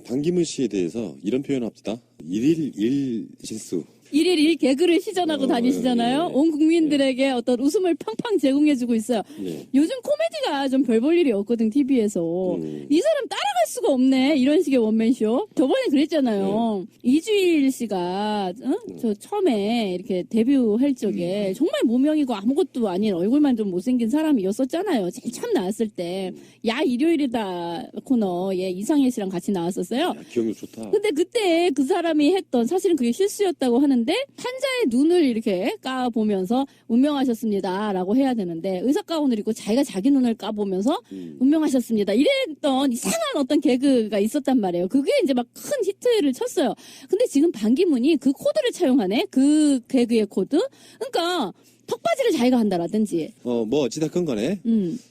반기문 씨에 대해서 이런 표현을 합시다. 일일 일실수. 일일 일 개그를 시전하고 다니시잖아요. 예. 온 국민들에게 어떤 웃음을 팡팡 제공해주고 있어요. 예. 요즘 코미디가 좀 별 볼 일이 없거든, TV에서. 이 사람 따라갈 수가 없네. 이런 식의 원맨쇼. 저번에 그랬잖아요. 이주일 씨가, 저 처음에 이렇게 데뷔할 적에 정말 무명이고 아무것도 아닌 얼굴만 좀 못생긴 사람이었었잖아요. 제일 처음 나왔을 때. 야, 일요일이다 코너에 이상해 씨랑 같이 나왔었어요. 야, 기억력 좋다. 근데 그때 그 사람이 했던, 사실은 그게 실수였다고 하는데, 환자의 눈을 이렇게 까보면서 운명하셨습니다 라고 해야 되는데, 의사 가운을 입고 자기가 자기 눈을 까보면서 운명하셨습니다 이랬던 이상한 어떤 개그가 있었단 말이에요. 그게 이제 막 큰 히트를 쳤어요. 근데 지금 반기문이 그 코드를 차용하네? 그 개그의 코드? 그러니까 턱받이를 자기가 한다라든지. 뭐 어찌됐건 간에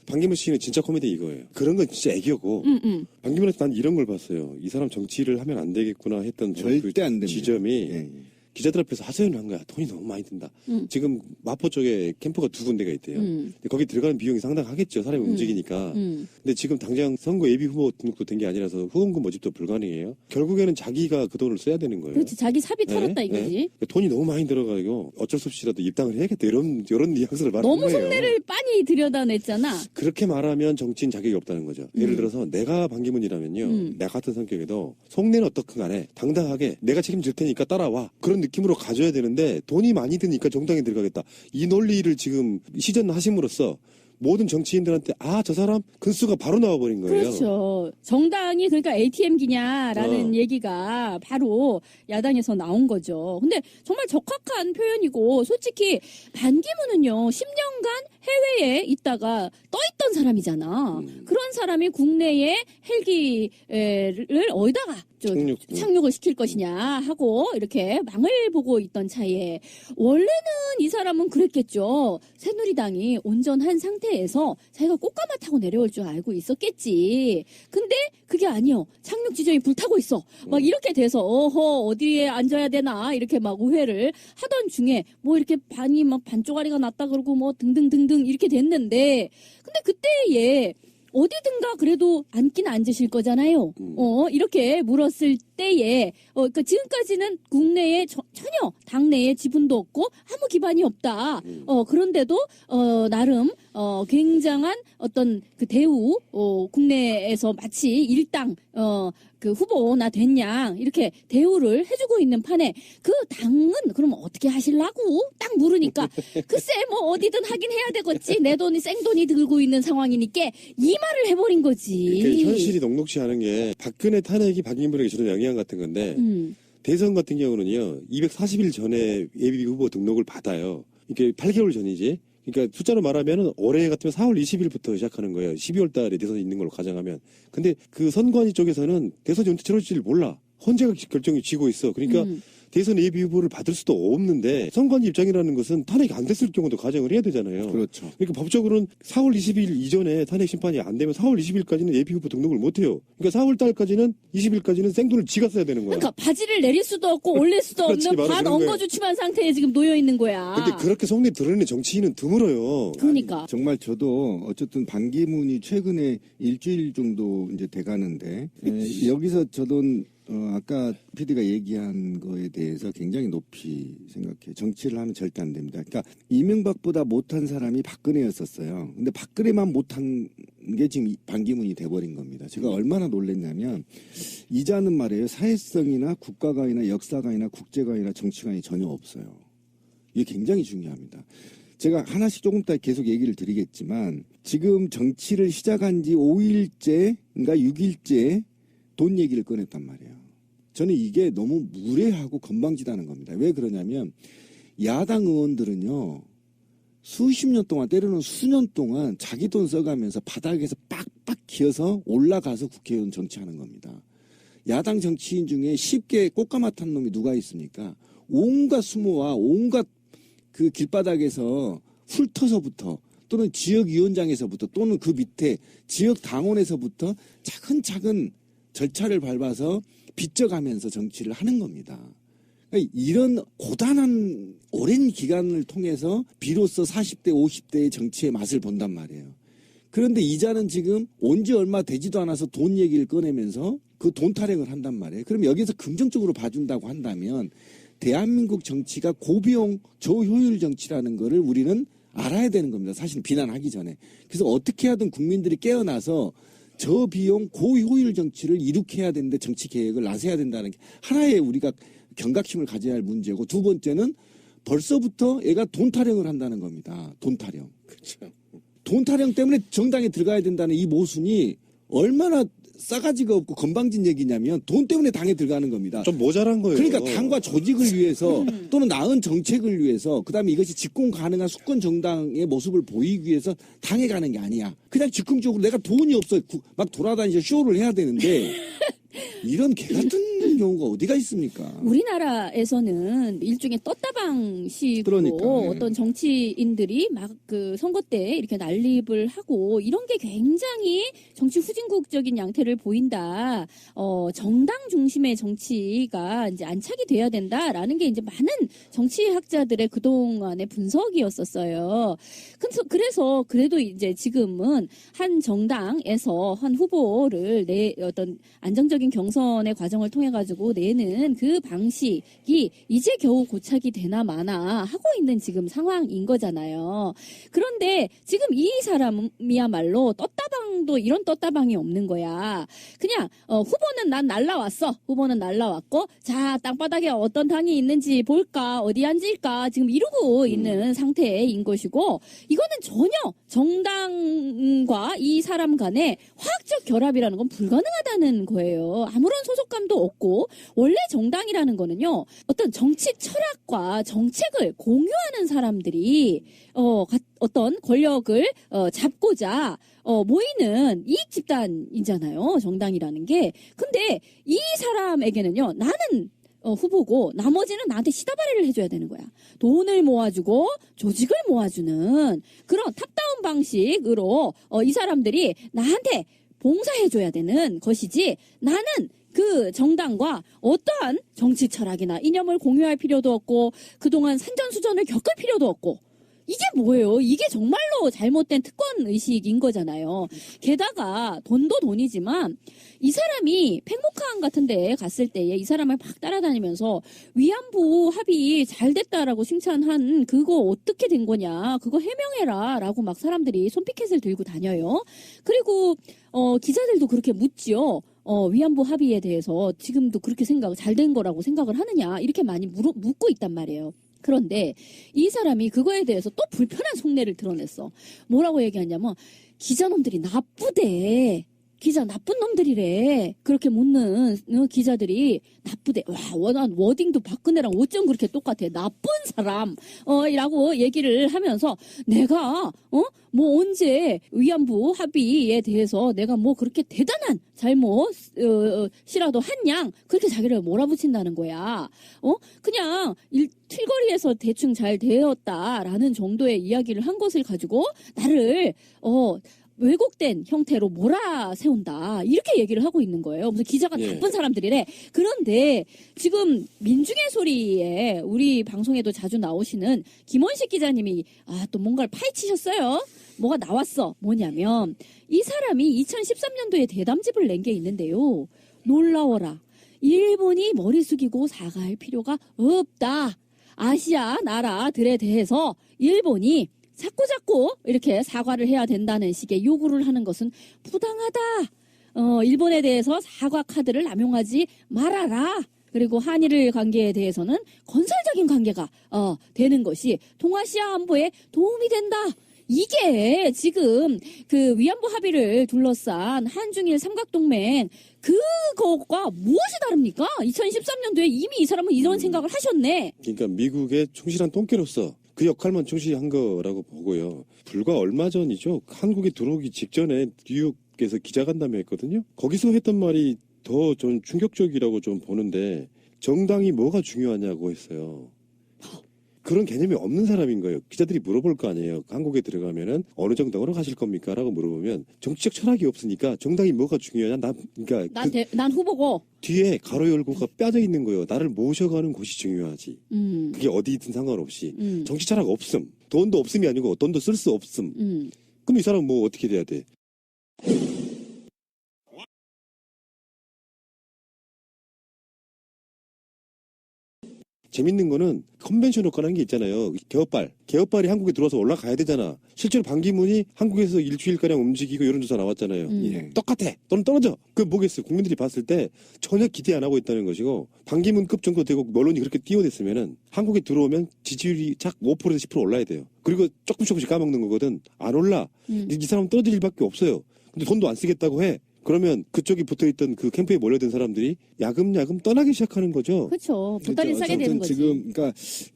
반기문 씨는 진짜 코미디 이거예요. 그런 건 진짜 애교고. 반기문한테 난 이런 걸 봤어요. 이 사람 정치를 하면 안 되겠구나 했던 절대 안 됩니다. 지점이 예. 기자들 앞에서 하소연을 한 거야. 돈이 너무 많이 든다. 지금 마포 쪽에 캠프가 2군데가 있대요. 근데 거기 들어가는 비용이 상당하겠죠. 사람이 움직이니까. 근데 지금 당장 선거 예비 후보 등록도 된 게 아니라서 후원금 모집도 불가능해요. 결국에는 자기가 그 돈을 써야 되는 거예요. 그렇지. 자기 사비 털었다 이거지. 네. 돈이 너무 많이 들어가고 어쩔 수 없이라도 입당을 해야겠다. 이런 뉘앙스를 말하는 너무 거예요. 속내를 빤히 들여다냈잖아. 그렇게 말하면 정치인 자격이 없다는 거죠. 예를 들어서 내가 반기문이라면요. 나 같은 성격에도 속내는 어떻든 간에 당당하게 내가 책임질 테니까 따라와. 그런 느낌으로 가져야 되는데 돈이 많이 드니까 정당에 들어가겠다. 이 논리를 지금 시전하심으로써 모든 정치인들한테 저 사람 근수가 바로 나와버린 거예요. 그렇죠. 정당이 그러니까 ATM기냐라는 얘기가 바로 야당에서 나온 거죠. 근데 정말 적합한 표현이고 솔직히 반기문은요 10년간 해외에 있다가 떠있던 사람이잖아. 그런 사람이 국내에 헬기를 어디다가 착륙을 시킬 것이냐 하고 이렇게 망을 보고 있던 차에 원래는 이 사람은 그랬겠죠. 새누리당이 온전한 상태에서 자기가 꽃가마 타고 내려올 줄 알고 있었겠지. 근데 그게 아니요. 착륙 지점이 불타고 있어. 막 이렇게 돼서 어디에 앉아야 되나 이렇게 막 우회를 하던 중에 뭐 이렇게 반이 막 반쪽아리가 났다 그러고 뭐 등등등등 이렇게 됐는데 근데 그때에 어디든가 그래도 앉긴 앉으실 거잖아요. 이렇게 물었을 때에, 그러니까 지금까지는 국내에 전혀 당내에 지분도 없고 아무 기반이 없다. 그런데도, 나름, 굉장한 어떤 그 대우, 국내에서 마치 일당, 그 후보나 됐냐 이렇게 대우를 해주고 있는 판에 그 당은 그럼 어떻게 하실라고 딱 물으니까 글쎄 뭐 어디든 하긴 해야 되겠지 내 돈이 생돈이 들고 있는 상황이니까 이 말을 해버린 거지. 이게 현실이 녹록치 않은 게 박근혜 탄핵이 반기문에게 주는 영향 같은 건데 대선 같은 경우는요 240일 전에 예비 후보 등록을 받아요. 이게 8개월 전이지. 그러니까 숫자로 말하면 올해 같으면 4월 20일부터 시작하는 거예요. 12월 달에 대선이 있는 걸로 가정하면. 근데 그 선관위 쪽에서는 대선이 언제 치러질지 몰라. 헌재가 결정이 쥐고 있어. 그러니까 대선 예비 후보를 받을 수도 없는데 선관위 입장이라는 것은 탄핵이 안 됐을 경우도 가정을 해야 되잖아요. 그렇죠. 그러니까 법적으로는 4월 20일 이전에 탄핵 심판이 안 되면 4월 20일까지는 예비 후보 등록을 못 해요. 그러니까 4월 달까지는 20일까지는 생돈을 지가 써야 되는 거야. 그러니까 바지를 내릴 수도 없고 올릴 수도 그렇지, 없는 바로 반 그런 거예요. 엉거주춤한 상태에 지금 놓여 있는 거야. 근데 그렇게 속내 드러내는 정치인은 드물어요. 그러니까 정말 저도 어쨌든 반기문이 최근에 일주일 정도 이제 돼가는데 여기서 저도 아까 PD가 얘기한 거에 대해서 굉장히 높이 생각해요. 정치를 하면 절대 안 됩니다. 그러니까 이명박보다 못한 사람이 박근혜였었어요. 근데 박근혜만 못한 게 지금 반기문이 돼버린 겁니다. 제가 얼마나 놀랐냐면 이자는 말이에요. 사회성이나 국가관이나 역사관이나 국제관이나 정치관이 전혀 없어요. 이게 굉장히 중요합니다. 제가 하나씩 조금 이따 계속 얘기를 드리겠지만 지금 정치를 시작한 지 5일째, 그러니까 6일째 돈 얘기를 꺼냈단 말이에요. 저는 이게 너무 무례하고 건방지다는 겁니다. 왜 그러냐면 야당 의원들은요. 수십 년 동안 때로는 수년 동안 자기 돈 써가면서 바닥에서 빡빡 기어서 올라가서 국회의원 정치하는 겁니다. 야당 정치인 중에 쉽게 꽃가마 탄 놈이 누가 있습니까? 온갖 수모와 온갖 그 길바닥에서 훑어서부터 또는 지역위원장에서부터 또는 그 밑에 지역 당원에서부터 차근차근 절차를 밟아서 빚져가면서 정치를 하는 겁니다. 그러니까 이런 고단한 오랜 기간을 통해서 비로소 40대, 50대의 정치의 맛을 본단 말이에요. 그런데 이자는 지금 온 지 얼마 되지도 않아서 돈 얘기를 꺼내면서 그 돈 타령을 한단 말이에요. 그럼 여기서 긍정적으로 봐준다고 한다면 대한민국 정치가 고비용 저효율 정치라는 거를 우리는 알아야 되는 겁니다. 사실 비난하기 전에. 그래서 어떻게 하든 국민들이 깨어나서 저비용 고효율 정치를 이룩해야 되는데 정치 계획을 나서야 된다는 게 하나의 우리가 경각심을 가져야 할 문제고, 두 번째는 벌써부터 얘가 돈 타령을 한다는 겁니다. 돈 타령. 그렇죠. 돈 타령 때문에 정당에 들어가야 된다는 이 모순이 얼마나 싸가지가 없고 건방진 얘기냐면 돈 때문에 당에 들어가는 겁니다. 좀 모자란 거예요. 그러니까 당과 조직을 위해서 또는 나은 정책을 위해서, 그다음에 이것이 집권 가능한 수권 정당의 모습을 보이기 위해서 당에 가는 게 아니야. 그냥 즉흥적으로 내가 돈이 없어 막 돌아다니서 쇼를 해야 되는데 이런 개 같은 경우가 어디가 있습니까? 우리나라에서는 일종의 떴다방식으로 그러니까, 예. 어떤 정치인들이 막 그 선거 때 이렇게 난립을 하고 이런 게 굉장히 정치 후진국적인 양태를 보인다. 정당 중심의 정치가 이제 안착이 돼야 된다라는 게 이제 많은 정치학자들의 그동안의 분석이었었어요. 그래서 그래도 이제 지금은 한 정당에서 한 후보를 어떤 안정적인 경선의 과정을 통해 가지고 내는 그 방식이 이제 겨우 고착이 되나 마나 하고 있는 지금 상황인 거잖아요. 그런데 지금 이 사람이야말로 떴다방도 이런 떴다방이 없는 거야. 그냥 후보는 난 날라왔어. 후보는 날라왔고, 자, 땅바닥에 어떤 당이 있는지 볼까, 어디 앉을까 지금 이러고 있는 상태인 것이고, 이거는 전혀 정당과 이 사람 간의 화학적 결합이라는 건 불가능하다는 거예요. 아무런 소속감도 없고, 원래 정당이라는 거는요, 어떤 정치 철학과 정책을 공유하는 사람들이 어떤 권력을 잡고자 모이는 이익 집단이잖아요. 정당이라는 게. 근데 이 사람에게는요, 나는 후보고 나머지는 나한테 시다바리를 해줘야 되는 거야. 돈을 모아주고 조직을 모아주는 그런 탑다운 방식으로 이 사람들이 나한테 봉사해줘야 되는 것이지, 나는 그 정당과 어떠한 정치 철학이나 이념을 공유할 필요도 없고 그동안 산전수전을 겪을 필요도 없고, 이게 뭐예요? 이게 정말로 잘못된 특권 의식인 거잖아요. 게다가 돈도 돈이지만 이 사람이 팽목항 같은 데 갔을 때에 이 사람을 막 따라다니면서 위안부 합의 잘 됐다라고 칭찬한 그거 어떻게 된 거냐, 그거 해명해라 라고 막 사람들이 손피켓을 들고 다녀요. 그리고 기자들도 그렇게 묻지요. 위안부 합의에 대해서 지금도 그렇게 잘 된 거라고 생각을 하느냐, 이렇게 많이 묻고 있단 말이에요. 그런데 이 사람이 그거에 대해서 또 불편한 속내를 드러냈어. 뭐라고 얘기하냐면, 기자놈들이 나쁘대. 기자 나쁜 놈들이래. 그렇게 묻는 기자들이 나쁘대. 와, 워딩도 박근혜랑 어쩜 그렇게 똑같아. 나쁜 사람. 라고 얘기를 하면서, 내가 뭐 언제 위안부 합의에 대해서 내가 뭐 그렇게 대단한 잘못이라도 한양 그렇게 자기를 몰아붙인다는 거야. 그냥 틸거리에서 대충 잘 되었다라는 정도의 이야기를 한 것을 가지고 나를 왜곡된 형태로 몰아세운다, 이렇게 얘기를 하고 있는 거예요. 무슨 기자가 나쁜 사람들이래. 그런데 지금 민중의 소리에 우리 방송에도 자주 나오시는 김원식 기자님이 또 뭔가를 파헤치셨어요. 뭐가 나왔어. 뭐냐면 이 사람이 2013년도에 대담집을 낸 게 있는데요. 놀라워라. 일본이 머리 숙이고 사과할 필요가 없다. 아시아 나라들에 대해서 일본이 자꾸 이렇게 사과를 해야 된다는 식의 요구를 하는 것은 부당하다. 일본에 대해서 사과 카드를 남용하지 말아라. 그리고 한일 관계에 대해서는 건설적인 관계가 되는 것이 동아시아 안보에 도움이 된다. 이게 지금 그 위안부 합의를 둘러싼 한중일 삼각동맹 그거가 무엇이 다릅니까? 2013년도에 이미 이 사람은 이런 생각을 하셨네. 그러니까 미국의 충실한 똥개로서 그 역할만 충실히 한 거라고 보고요. 불과 얼마 전이죠. 한국에 들어오기 직전에 뉴욕에서 기자간담회 했거든요. 거기서 했던 말이 더 좀 충격적이라고 좀 보는데, 정당이 뭐가 중요하냐고 했어요. 그런 개념이 없는 사람인 거예요. 기자들이 물어볼 거 아니에요. 한국에 들어가면은 어느 정당으로 가실 겁니까? 라고 물어보면 정치적 철학이 없으니까 정당이 뭐가 중요하냐? 난 후보고. 뒤에 가로 열고가 빠져 있는 거예요. 나를 모셔가는 곳이 중요하지. 그게 어디든 상관없이. 정치 철학 없음. 돈도 없음이 아니고 돈도 쓸 수 없음. 그럼 이 사람은 뭐 어떻게 돼야 돼? 재밌는 거는 컨벤션 효과라는 게 있잖아요. 개업발이 한국에 들어와서 올라가야 되잖아. 실제로 반기문이 한국에서 일주일가량 움직이고 이런 조사 나왔잖아요. 예. 똑같아. 너는 떨어져. 그게 뭐겠어요? 국민들이 봤을 때 전혀 기대 안 하고 있다는 것이고, 반기문급 정도 되고 언론이 그렇게 띄워댔으면은 한국에 들어오면 지지율이 작 5%에서 10% 올라야 돼요. 그리고 조금씩 까먹는 거거든. 안 올라. 이 사람은 떨어질 일밖에 없어요. 근데 돈도 안 쓰겠다고 해. 그러면 그쪽이 붙어있던 그 캠프에 몰려든 사람들이 야금야금 떠나기 시작하는 거죠. 그렇죠. 보따리 싸게 되는 거지. 지금 그러니까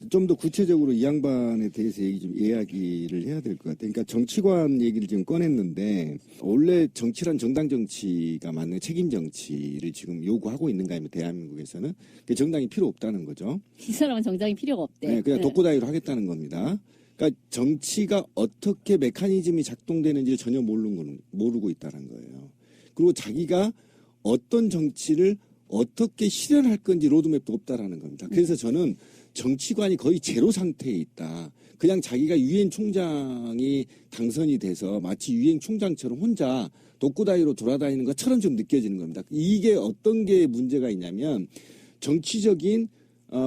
좀 더 구체적으로 이 양반에 대해서 이야기를 해야 될 것 같아요. 그러니까 정치관 얘기를 지금 꺼냈는데, 원래 정치란 정당 정치가 맞는 책임 정치를 지금 요구하고 있는가 하면 대한민국에서는 정당이 필요 없다는 거죠. 이 사람은 정당이 필요가 없대. 네, 그냥 독고다이로 하겠다는 겁니다. 그러니까 정치가 어떻게 메커니즘이 작동되는지를 전혀 모르고 있다는 거예요. 그리고 자기가 어떤 정치를 어떻게 실현할 건지 로드맵도 없다라는 겁니다. 그래서 저는 정치관이 거의 제로 상태에 있다. 그냥 자기가 유엔 총장이 당선이 돼서 마치 유엔 총장처럼 혼자 독고다이로 돌아다니는 것처럼 좀 느껴지는 겁니다. 이게 어떤 게 문제가 있냐면 정치적인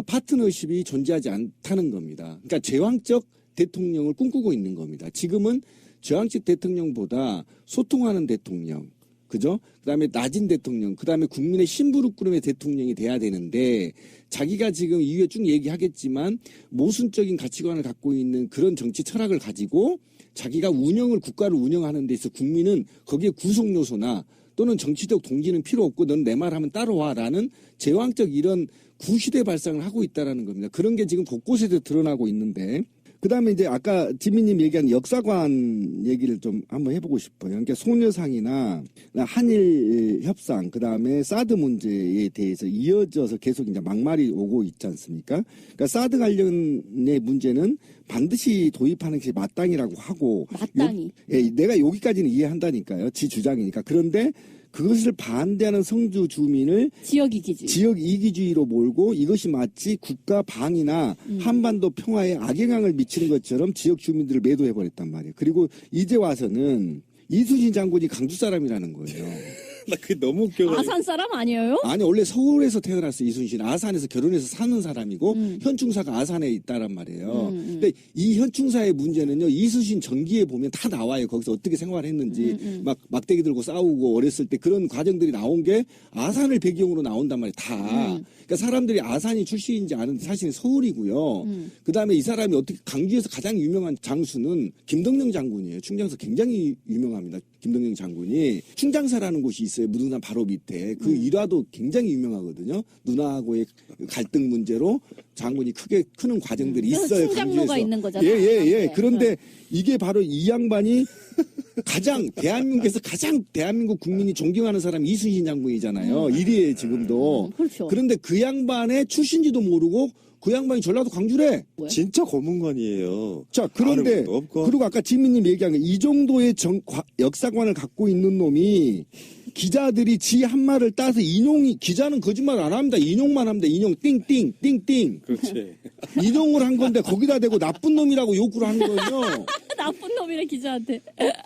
파트너십이 존재하지 않다는 겁니다. 그러니까 제왕적 대통령을 꿈꾸고 있는 겁니다. 지금은 제왕적 대통령보다 소통하는 대통령, 그죠? 그 다음에 낮은 대통령, 그 다음에 국민의 심부름꾸름의 대통령이 돼야 되는데, 자기가 지금 이후에 쭉 얘기하겠지만 모순적인 가치관을 갖고 있는 그런 정치 철학을 가지고 자기가 국가를 운영하는 데 있어 국민은 거기에 구성 요소나 또는 정치적 동기는 필요 없고 넌 내 말 하면 따라와라는 제왕적 이런 구시대 발상을 하고 있다라는 겁니다. 그런 게 지금 곳곳에서 드러나고 있는데, 그 다음에 이제 아까 지민님 얘기한 역사관 얘기를 좀 한번 해보고 싶어요. 그러니까 소녀상이나 한일 협상, 그 다음에 사드 문제에 대해서 이어져서 계속 이제 막말이 오고 있지 않습니까? 그러니까 사드 관련의 문제는 반드시 도입하는 것이 마땅이라고 하고. 마땅히. 내가 여기까지는 이해한다니까요. 지 주장이니까. 그런데 그것을 반대하는 성주 주민을 지역 이기주의로 몰고 이것이 마치 국가 방위나 한반도 평화에 악영향을 미치는 것처럼 지역 주민들을 매도해버렸단 말이에요. 그리고 이제 와서는 이순신 장군이 강주 사람이라는 거예요. 나 그게 너무 웃겨가지고. 아산 사람 아니에요? 아니 원래 서울에서 태어났어. 이순신 아산에서 결혼해서 사는 사람이고 현충사가 아산에 있다란 말이에요. 근데 이 현충사의 문제는요, 이순신 전기에 보면 다 나와요. 거기서 어떻게 생활했는지 막 막대기 들고 싸우고 어렸을 때 그런 과정들이 나온 게 아산을 배경으로 나온단 말이에요. 다. 그러니까 사람들이 아산이 출신인지 아는데 사실은 서울이고요. 그다음에 이 사람이 어떻게 강주에서 가장 유명한 장수는 김덕령 장군이에요. 충장사 굉장히 유명합니다. 김덕령 장군이 충장사라는 곳이 있어요. 무등산 바로 밑에. 그 일화도 굉장히 유명하거든요. 누나하고의 갈등 문제로 장군이 크게 크는 과정들이 있어요. 충장로가 있는 거잖아요. 예. 그런데 이게 바로 이 양반이 대한민국에서 가장 대한민국 국민이 존경하는 사람이 이순신 장군이잖아요. 1위에 지금도. 그렇죠. 그런데 그 양반의 출신지도 모르고 그 양반이 전라도 광주래. 진짜 고문관이에요. 자, 그런데 그리고 아까 지민님 얘기한 게 이 정도의 역사관을 갖고 있는 놈이 기자들이 지 한 말을 따서 기자는 거짓말 안 합니다. 인용만 합니다. 인용 띵띵. 그렇지. 인용을 한 건데 거기다 대고 나쁜 놈이라고 욕을 한 거예요. 나쁜 놈이래 기자한테.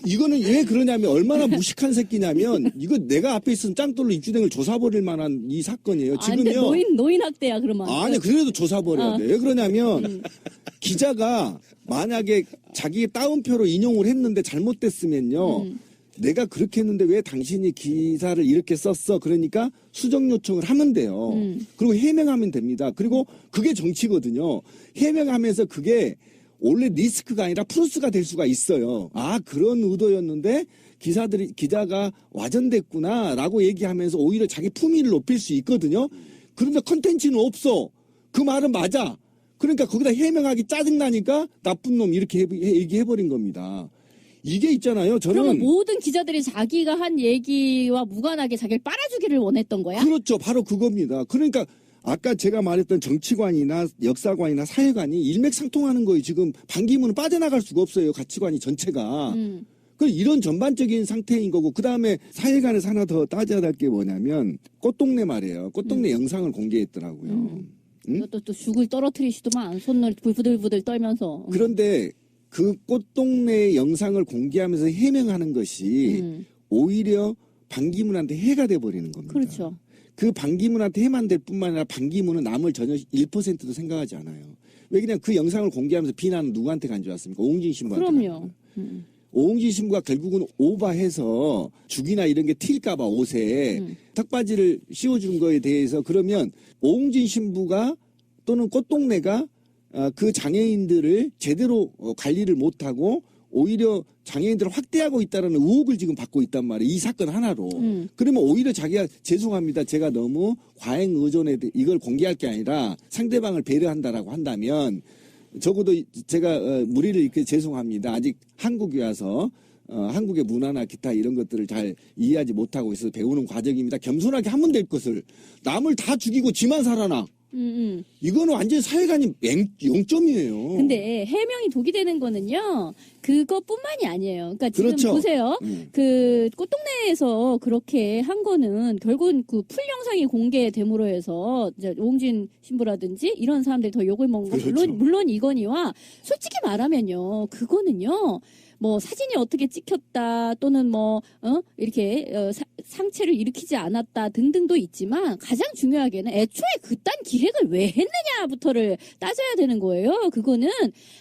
이거는 왜 그러냐면 얼마나 무식한 새끼냐면 이거 내가 앞에 있으면 짱돌로 입주댕을 조사버릴 만한 이 사건이에요. 지금요. 노인 학대야 그러면. 아니 그래도 조사버려야 돼. 왜 그러냐면 기자가 만약에 자기 따옴표로 인용을 했는데 잘못됐으면요. 내가 그렇게 했는데 왜 당신이 기사를 이렇게 썼어? 그러니까 수정 요청을 하면 돼요. 그리고 해명하면 됩니다. 그리고 그게 정치거든요. 해명하면서 그게 원래 리스크가 아니라 플러스가 될 수가 있어요. 아, 그런 의도였는데 기자가 와전됐구나라고 얘기하면서 오히려 자기 품위를 높일 수 있거든요. 그런데 컨텐츠는 없어. 그 말은 맞아. 그러니까 거기다 해명하기 짜증나니까 나쁜 놈 이렇게 얘기해버린 겁니다. 이게 있잖아요. 그러면 모든 기자들이 자기가 한 얘기와 무관하게 자기를 빨아주기를 원했던 거야? 그렇죠. 바로 그겁니다. 그러니까 아까 제가 말했던 정치관이나 역사관이나 사회관이 일맥상통하는 거예요. 지금 반기문은 빠져나갈 수가 없어요. 가치관이 전체가. 이런 전반적인 상태인 거고, 그 다음에 사회관에서 하나 더 따져야 될 게 뭐냐면 꽃동네 말이에요. 꽃동네 영상을 공개했더라고요. 이것도 또 죽을 떨어뜨리시더만 손을 부들부들 떨면서. 그런데 그 꽃동네 영상을 공개하면서 해명하는 것이 오히려 반기문한테 해가 돼버리는 겁니다. 그렇죠. 그 반기문한테 해만 될 뿐만 아니라 반기문은 남을 전혀 1%도 생각하지 않아요. 왜 그냥 그 영상을 공개하면서 비난은 누구한테 간 줄 알았습니까? 오홍진 신부한테. 그럼요. 오홍진 신부가 결국은 오바해서 죽이나 이런 게 튈까봐 옷에 턱바지를 씌워준 거에 대해서 그러면 오홍진 신부가 또는 꽃동네가 그 장애인들을 제대로 관리를 못하고 오히려 장애인들을 확대하고 있다는 의혹을 지금 받고 있단 말이에요. 이 사건 하나로. 그러면 오히려 자기가 죄송합니다. 제가 너무 과잉 의존에 이걸 공개할 게 아니라 상대방을 배려한다라고 한다면 적어도 제가 무리를 이렇게 죄송합니다. 아직 한국에 와서 한국의 문화나 기타 이런 것들을 잘 이해하지 못하고 있어서 배우는 과정입니다. 겸손하게 하면 될 것을 남을 다 죽이고 지만 살아나. 이거는 완전히 사회관이 0점이에요. 근데 해명이 독이 되는 거는요, 그것뿐만이 아니에요. 그러니까 지금 그렇죠. 보세요. 그 꽃동네에서 그렇게 한 거는 결국은 그 풀 영상이 공개됨으로 해서 이제 오홍진 신부라든지 이런 사람들이 더 욕을 먹은 거 그렇죠. 물론 이거니와 솔직히 말하면요, 그거는요. 뭐 사진이 어떻게 찍혔다 또는 뭐 이렇게 상체를 일으키지 않았다 등등도 있지만 가장 중요하게는 애초에 그딴 기획을 왜 했느냐부터를 따져야 되는 거예요. 그거는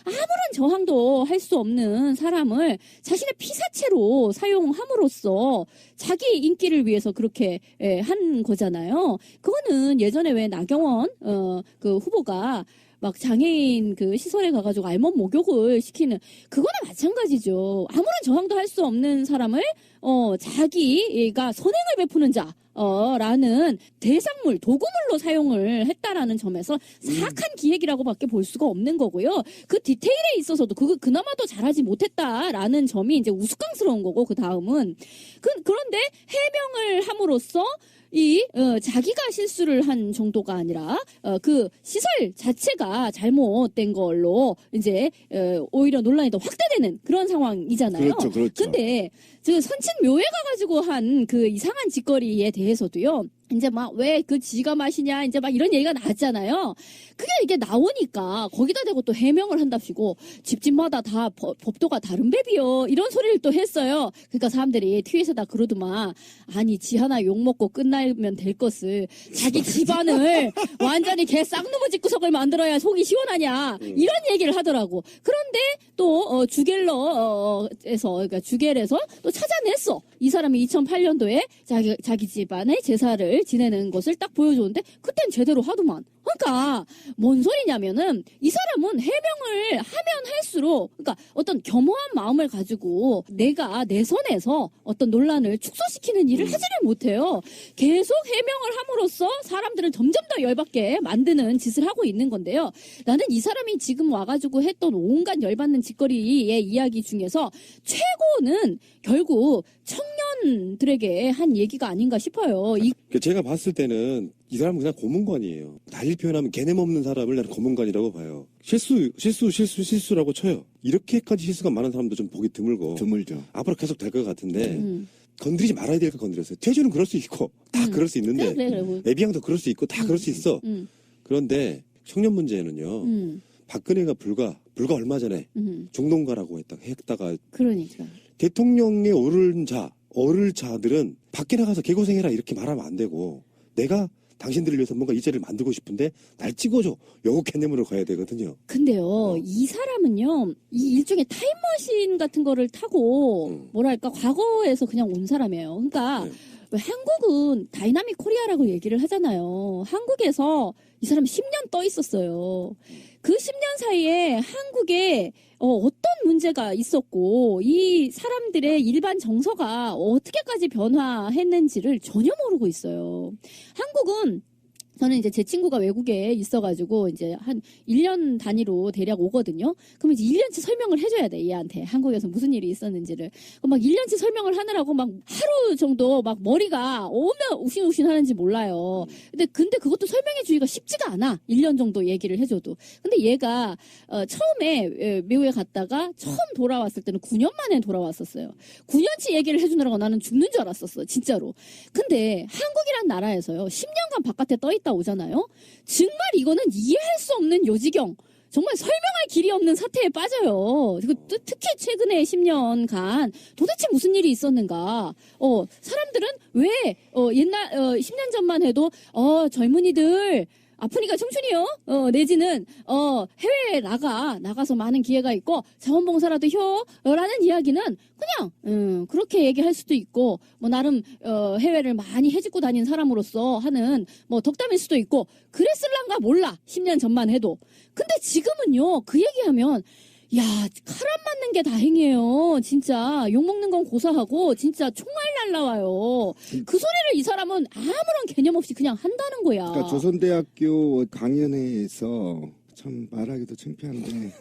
아무런 저항도 할 수 없는 사람을 자신의 피사체로 사용함으로써 자기 인기를 위해서 그렇게 한 거잖아요. 그거는 예전에 왜 나경원 그 후보가 막 장애인 그 시설에 가가지고 알몸 목욕을 시키는 그거나 마찬가지죠. 아무런 저항도 할 수 없는 사람을 자기가 선행을 베푸는 자 라는 대상물, 도구물로 사용을 했다라는 점에서 사악한 기획이라고밖에 볼 수가 없는 거고요. 그 디테일에 있어서도 그나마도 잘하지 못했다라는 점이 이제 우스꽝스러운 거고 그 다음은 그런데 해명을 함으로써 자기가 실수를 한 정도가 아니라, 그 시설 자체가 잘못된 걸로, 이제, 오히려 논란이 더 확대되는 그런 상황이잖아요. 그렇죠, 그렇죠. 근데, 선친묘에 가가지고 한 그 이상한 짓거리에 대해서도요, 이제 막 왜 그 지가 마시냐, 이제 막 이런 얘기가 나왔잖아요. 그게 이게 나오니까 거기다 대고 또 해명을 한답시고 집집마다 다 법도가 다른 뱀이요. 이런 소리를 또 했어요. 그러니까 사람들이 트윗에다 그러더만 아니 지 하나 욕먹고 끝나면 될 것을 자기 집안을 완전히 개 쌍누무 집구석을 만들어야 속이 시원하냐 이런 얘기를 하더라고. 그런데 또 주겔러에서 그러니까 주겔에서 또 찾아냈어. 이 사람이 2008년도에 자기 집안의 제사를 지내는 것을 딱 보여줬는데 그땐 제대로 하더만. 그러니까 뭔 소리냐면은 이 사람은 해명을 하면 할수록 그러니까 어떤 겸허한 마음을 가지고 내가 내 선에서 어떤 논란을 축소시키는 일을 하지를 못해요. 계속 해명을 함으로써 사람들을 점점 더 열받게 만드는 짓을 하고 있는 건데요. 나는 이 사람이 지금 와가지고 했던 온갖 열받는 짓거리의 이야기 중에서 최고는 결국 청년들에게 한 얘기가 아닌가 싶어요. 제가 봤을 때는 이 사람은 그냥 고문관이에요. 달리 표현하면 개념 없는 사람을 나는 고문관이라고 봐요. 실수라고 쳐요. 이렇게까지 실수가 많은 사람도 좀 보기 드물고. 드물죠. 앞으로 계속 될 것 같은데 건드리지 말아야 될 거 건드렸어요. 태주는 그럴 수 있고 다 그럴 수 있는데 그래. 애비양도 그럴 수 있고 다 그럴 수 있어. 그런데 청년 문제는요. 박근혜가 불과 얼마 전에 중동가라고 했다가 그러니까 대통령에 오를 자들은 밖에 나가서 개고생해라 이렇게 말하면 안 되고 내가 당신들을 위해서 뭔가 이 자리를 만들고 싶은데 날 찍어줘. 요거 개념으로 가야 되거든요. 근데요, 이 사람은요, 이 일종의 타임머신 같은 거를 타고, 뭐랄까, 과거에서 그냥 온 사람이에요. 그러니까, 왜 한국은 다이나믹 코리아라고 얘기를 하잖아요. 한국에서 이 사람 10년 떠 있었어요. 그 10년 사이에 한국에 어떤 문제가 있었고 이 사람들의 일반 정서가 어떻게까지 변화했는지를 전혀 모르고 있어요. 한국은 저는 이제 제 친구가 외국에 있어가지고 이제 한 1년 단위로 대략 오거든요. 그러면 이제 1년치 설명을 해줘야 돼, 얘한테. 한국에서 무슨 일이 있었는지를. 막 1년치 설명을 하느라고 막 하루 정도 막 머리가 얼마나 욱신욱신 하는지 몰라요. 근데 그것도 설명해주기가 쉽지가 않아. 1년 정도 얘기를 해줘도. 근데 얘가, 처음에 미국에 갔다가 처음 돌아왔을 때는 9년 만에 돌아왔었어요. 9년치 얘기를 해주느라고 나는 죽는 줄 알았었어, 진짜로. 근데 한국이란 나라에서요, 10년간 바깥에 떠있다 오잖아요. 정말 이거는 이해할 수 없는 요지경. 정말 설명할 길이 없는 사태에 빠져요. 그리고 특히 최근에 10년간 도대체 무슨 일이 있었는가? 사람들은 왜 10년 전만 해도 젊은이들 아프니까 청춘이요. 내지는 해외에 나가서 많은 기회가 있고 자원봉사라도 라는 이야기는 그냥 그렇게 얘기할 수도 있고 뭐 나름 해외를 많이 해집고 다닌 사람으로서 하는 뭐 덕담일 수도 있고 그랬을란가 몰라. 10년 전만 해도. 근데 지금은요. 그 얘기하면 야, 칼 안 맞는 게 다행이에요. 진짜 욕먹는 건 고사하고 진짜 총알 날라와요. 그 소리를 이 사람은 아무런 개념 없이 그냥 한다는 거야. 그러니까 조선대학교 강연회에서 참 말하기도 창피한데.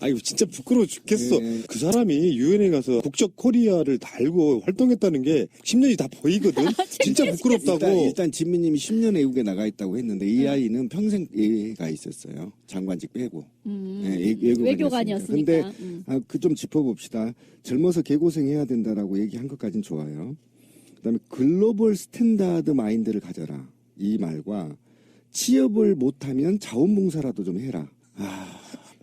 아이고 진짜 부끄러워 죽겠어. 네. 그 사람이 유엔에 가서 국적 코리아를 달고 활동했다는 게 10년이 다 보이거든. 진짜 부끄럽다고. 일단 진미님이 10년 외국에 나가 있다고 했는데 이 아이는 평생 외가 있었어요. 장관직 빼고. 네, 외교관이었으니까. 근데 그 좀 짚어봅시다. 젊어서 개고생해야 된다라고 얘기한 것까진 좋아요. 그다음에 글로벌 스탠다드 마인드를 가져라. 이 말과 취업을 못하면 자원봉사라도 좀 해라.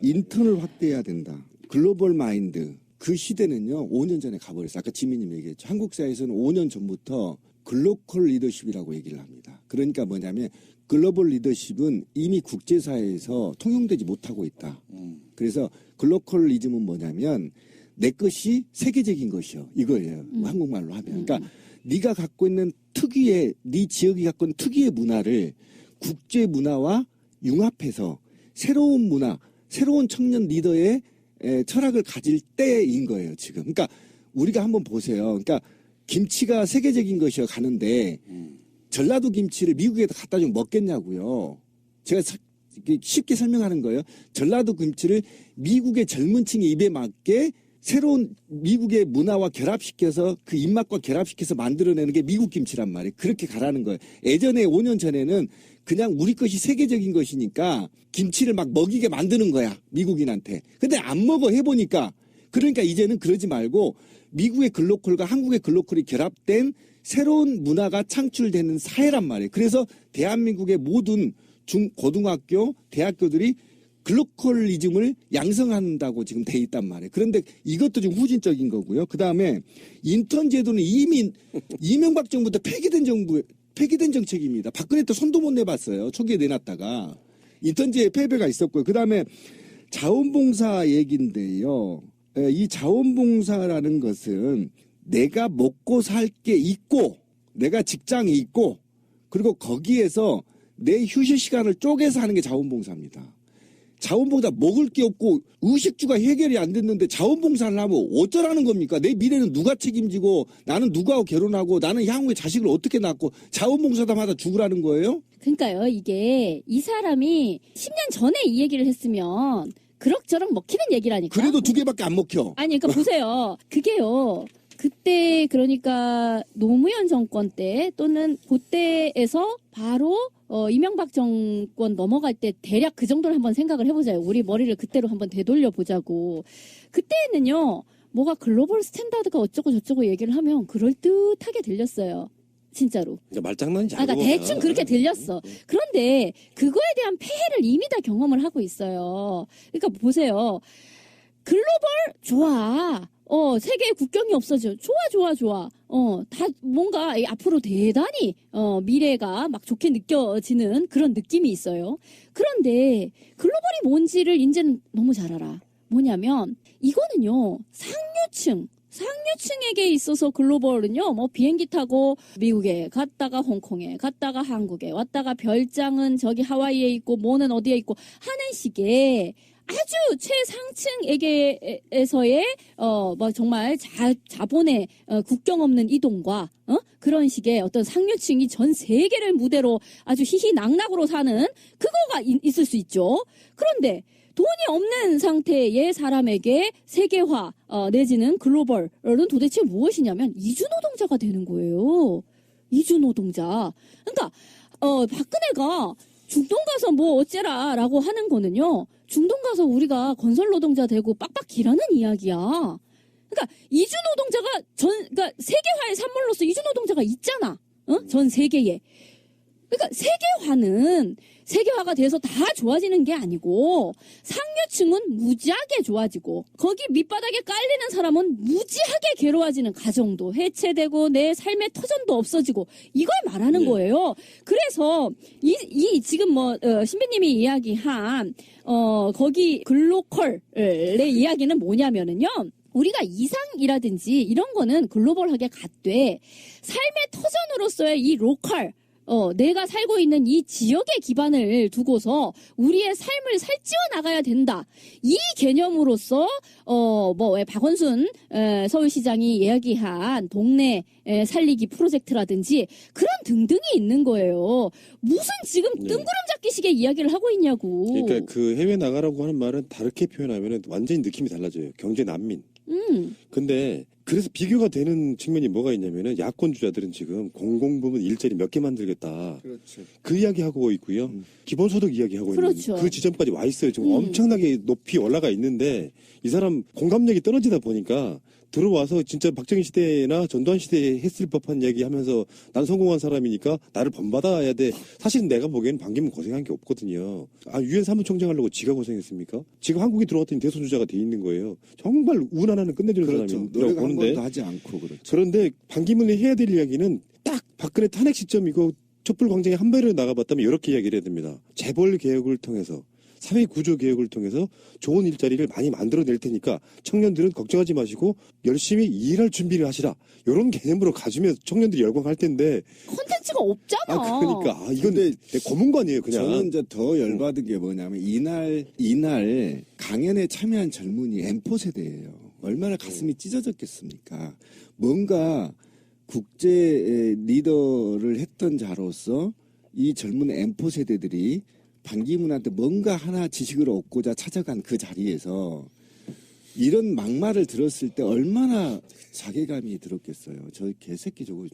인턴을 확대해야 된다. 글로벌 마인드. 그 시대는요. 5년 전에 가버렸어요. 아까 지민님 얘기했죠. 한국 사회에서는 5년 전부터 글로컬 리더십이라고 얘기를 합니다. 그러니까 뭐냐면 글로벌 리더십은 이미 국제사회에서 통용되지 못하고 있다. 그래서 글로컬리즘은 뭐냐면 내 것이 세계적인 것이요. 이거예요. 한국말로 하면. 그러니까 네가 갖고 있는 특유의 네 지역이 갖고 있는 특유의 문화를 국제 문화와 융합해서 새로운 문화, 새로운 청년 리더의 철학을 가질 때인 거예요, 지금. 그러니까 우리가 한번 보세요. 그러니까 김치가 세계적인 것이여 가는데 전라도 김치를 미국에다 갖다 주면 먹겠냐고요. 제가 쉽게 설명하는 거예요. 전라도 김치를 미국의 젊은 층의 입에 맞게 새로운 미국의 문화와 결합시켜서 그 입맛과 결합시켜서 만들어내는 게 미국 김치란 말이에요. 그렇게 가라는 거예요. 예전에 5년 전에는 그냥 우리 것이 세계적인 것이니까 김치를 막 먹이게 만드는 거야. 미국인한테. 근데 안 먹어 해보니까. 그러니까 이제는 그러지 말고 미국의 글로컬과 한국의 글로컬이 결합된 새로운 문화가 창출되는 사회란 말이에요. 그래서 대한민국의 모든 고등학교, 대학교들이 글로컬리즘을 양성한다고 지금 돼 있단 말이에요. 그런데 이것도 좀 후진적인 거고요. 그 다음에 인턴 제도는 이미 이명박 정부 때 폐기된 정책입니다. 박근혜 때 손도 못 내봤어요. 초기에 내놨다가. 인턴제에 폐배가 있었고요. 그 다음에 자원봉사 얘기인데요. 이 자원봉사라는 것은 내가 먹고 살 게 있고 내가 직장이 있고 그리고 거기에서 내 휴식 시간을 쪼개서 하는 게 자원봉사입니다. 자원봉사 먹을 게 없고 의식주가 해결이 안 됐는데 자원봉사를 하면 어쩌라는 겁니까? 내 미래는 누가 책임지고 나는 누구하고 결혼하고 나는 향후에 자식을 어떻게 낳고 자원봉사다마다 죽으라는 거예요? 그러니까요. 이게 이 사람이 10년 전에 이 얘기를 했으면 그럭저럭 먹히는 얘기라니까. 그래도 2개밖에 안 먹혀. 아니 그러니까 보세요. 그게요. 그때 그러니까 노무현 정권 때 또는 그때에서 바로 이명박 정권 넘어갈 때 대략 그 정도를 한번 생각을 해보자요. 우리 머리를 그때로 한번 되돌려 보자고. 그때는요. 뭐가 글로벌 스탠다드가 어쩌고 저쩌고 얘기를 하면 그럴듯하게 들렸어요. 진짜로. 말장난이지. 그러니까 대충 그렇게 들렸어. 그런데 그거에 대한 폐해를 이미 다 경험을 하고 있어요. 그러니까 보세요. 글로벌 좋아. 세계에 국경이 없어져. 좋아. 다 뭔가 앞으로 대단히 미래가 막 좋게 느껴지는 그런 느낌이 있어요. 그런데 글로벌이 뭔지를 이제는 너무 잘 알아. 뭐냐면 이거는요. 상류층에게 있어서 글로벌은요, 뭐 비행기 타고 미국에 갔다가 홍콩에 갔다가 한국에 왔다가 별장은 저기 하와이에 있고 뭐는 어디에 있고 하는 식의 아주 최상층에게에서의 뭐 정말 자본의 국경 없는 이동과 그런 식의 어떤 상류층이 전 세계를 무대로 아주 희희낙낙으로 사는 그거가 있을 수 있죠. 그런데 돈이 없는 상태의 사람에게 세계화 내지는 글로벌은 도대체 무엇이냐면 이주노동자가 되는 거예요. 이주노동자. 그러니까 박근혜가 중동 가서 뭐 어째라라고 하는 거는요. 중동 가서 우리가 건설 노동자 되고 빡빡 일하는 이야기야. 그러니까 이주노동자가 그러니까 세계화의 산물로서 이주노동자가 있잖아. 전 세계에. 그러니까 세계화가 돼서 다 좋아지는 게 아니고 상류층은 무지하게 좋아지고 거기 밑바닥에 깔리는 사람은 무지하게 괴로워지는 가정도 해체되고 내 삶의 터전도 없어지고 이걸 말하는 네. 거예요. 그래서 이 지금 신비님이 이야기한 거기 글로컬의 이야기는 뭐냐면은요. 우리가 이상이라든지 이런 거는 글로벌하게 갖되 삶의 터전으로서의 이 로컬 내가 살고 있는 이 지역의 기반을 두고서 우리의 삶을 살찌워 나가야 된다. 이 개념으로서 왜 박원순 서울시장이 이야기한 동네 살리기 프로젝트라든지 그런 등등이 있는 거예요. 무슨 지금 뜬구름 잡기식의 이야기를 하고 있냐고. 그러니까 그 해외 나가라고 하는 말은 다르게 표현하면 완전히 느낌이 달라져요. 경제 난민. 근데 그래서 비교가 되는 측면이 뭐가 있냐면은 야권 주자들은 지금 공공부문 일자리 몇 개 만들겠다. 그렇죠. 그 이야기하고 있고요. 기본소득 이야기하고 그렇죠. 있는 그 지점까지 와 있어요. 지금 엄청나게 높이 올라가 있는데 이 사람 공감력이 떨어지다 보니까 들어와서 진짜 박정희 시대나 전두환 시대에 했을 법한 얘기 하면서 난 성공한 사람이니까 나를 본받아야 돼. 사실은 내가 보기에는 반기문 고생한 게 없거든요. 유엔 사무총장 하려고 지가 고생했습니까? 지금 한국에 들어왔더니 대선주자가 돼 있는 거예요. 정말 운 하나는 끝내주는 그렇죠. 사람이라고 노력 한 보는데 번도 하지 않고 그렇죠. 그런데 반기문이 해야 될 이야기는 딱 박근혜 탄핵 시점이고 촛불 광장에 한 발을 나가봤다면 이렇게 이야기를 해야 됩니다. 재벌 개혁을 통해서 사회 구조 개혁을 통해서 좋은 일자리를 많이 만들어낼 테니까 청년들은 걱정하지 마시고 열심히 일할 준비를 하시라. 이런 개념으로 가주면 청년들이 열광할 텐데. 콘텐츠가 없잖아. 그러니까 이건 내 고문관이에요, 그냥. 저는 이제 더 열받은 게 뭐냐면 이날 강연에 참여한 젊은이 M4세대예요. 얼마나 가슴이 찢어졌겠습니까? 뭔가 국제 리더를 했던 자로서 이 젊은 M4세대들이 반기문한테 뭔가 하나 지식을 얻고자 찾아간 그 자리에서 이런 막말을 들었을 때 얼마나 자괴감이 들었겠어요. 저 개새끼 저거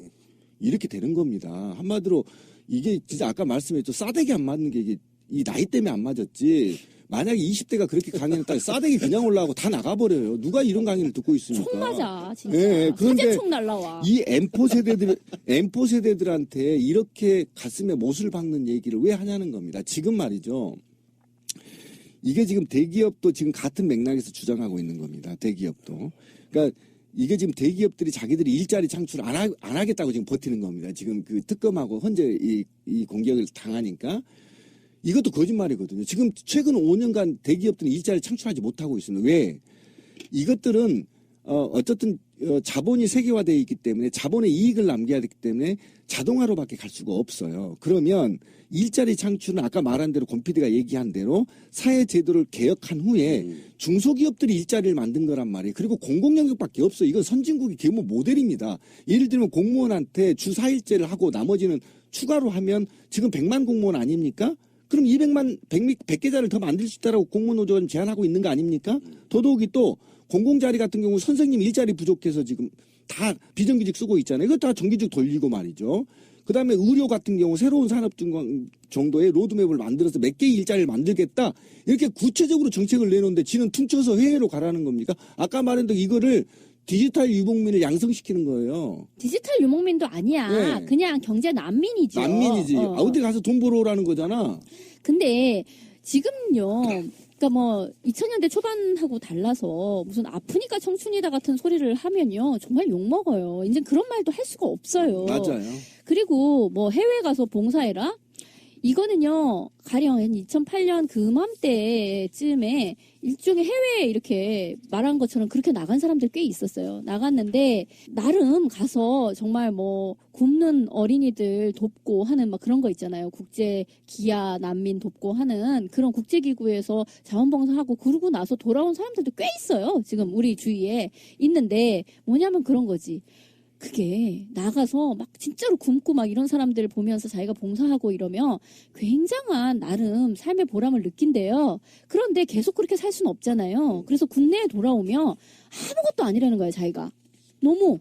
이렇게 되는 겁니다. 한마디로 이게 진짜 아까 말씀했죠. 싸대기 안 맞는 게 이게 이 나이 때문에 안 맞았지. 만약에 20대가 그렇게 강연했다면 싸대기 그냥 올라가고 다 나가버려요. 누가 이런 강의를 듣고 있습니까? 총 맞아, 진짜. 예, 그런데 화재총 날라와. 이 M4 세대들한테 이렇게 가슴에 못을 박는 얘기를 왜 하냐는 겁니다. 지금 말이죠. 이게 지금 대기업도 지금 같은 맥락에서 주장하고 있는 겁니다. 대기업도. 그러니까 이게 지금 대기업들이 자기들이 일자리 창출 안 하겠다고 지금 버티는 겁니다. 지금 그 특검하고 현재 이 공격을 당하니까. 이것도 거짓말이거든요. 지금 최근 5년간 대기업들은 일자리를 창출하지 못하고 있습니다. 왜? 이것들은 어쨌든 자본이 세계화되어 있기 때문에 자본의 이익을 남겨야 되기 때문에 자동화로밖에 갈 수가 없어요. 그러면 일자리 창출은 아까 말한 대로 권 PD가 얘기한 대로 사회제도를 개혁한 후에 중소기업들이 일자리를 만든 거란 말이에요. 그리고 공공영역밖에 없어요. 이건 선진국의 규모 모델입니다. 예를 들면 공무원한테 주 4일제를 하고 나머지는 추가로 하면 지금 100만 공무원 아닙니까? 그럼 100계좌를 더 만들 수 있다라고 공무노조는 제안하고 있는 거 아닙니까? 더더욱이 또 공공자리 같은 경우 선생님 일자리 부족해서 지금 다 비정규직 쓰고 있잖아요. 이거 다 정규직 돌리고 말이죠. 그 다음에 의료 같은 경우 새로운 산업 정도의 로드맵을 만들어서 몇 개의 일자리를 만들겠다. 이렇게 구체적으로 정책을 내놓는데 지는 퉁쳐서 해외로 가라는 겁니까? 아까 말한 대로 이거를 디지털 유목민을 양성시키는 거예요. 디지털 유목민도 아니야. 네. 그냥 경제 난민이죠. 난민이지. 어디 가서 돈 벌어오라는 거잖아. 근데 지금요. 그러니까 2000년대 초반하고 달라서 무슨 아프니까 청춘이다 같은 소리를 하면요. 정말 욕먹어요. 이제 그런 말도 할 수가 없어요. 맞아요. 그리고 해외 가서 봉사해라? 이거는요, 가령 2008년 그맘때쯤에 일종의 해외에 이렇게 말한 것처럼 그렇게 나간 사람들 꽤 있었어요. 나갔는데, 나름 가서 정말 굶는 어린이들 돕고 하는 막 그런 거 있잖아요. 국제 기아 난민 돕고 하는 그런 국제기구에서 자원봉사하고 그러고 나서 돌아온 사람들도 꽤 있어요. 지금 우리 주위에 있는데, 뭐냐면 그런 거지. 그게 나가서 막 진짜로 굶고 막 이런 사람들을 보면서 자기가 봉사하고 이러면 굉장한 나름 삶의 보람을 느낀대요. 그런데 계속 그렇게 살 수는 없잖아요. 그래서 국내에 돌아오면 아무것도 아니라는 거예요, 자기가. 너무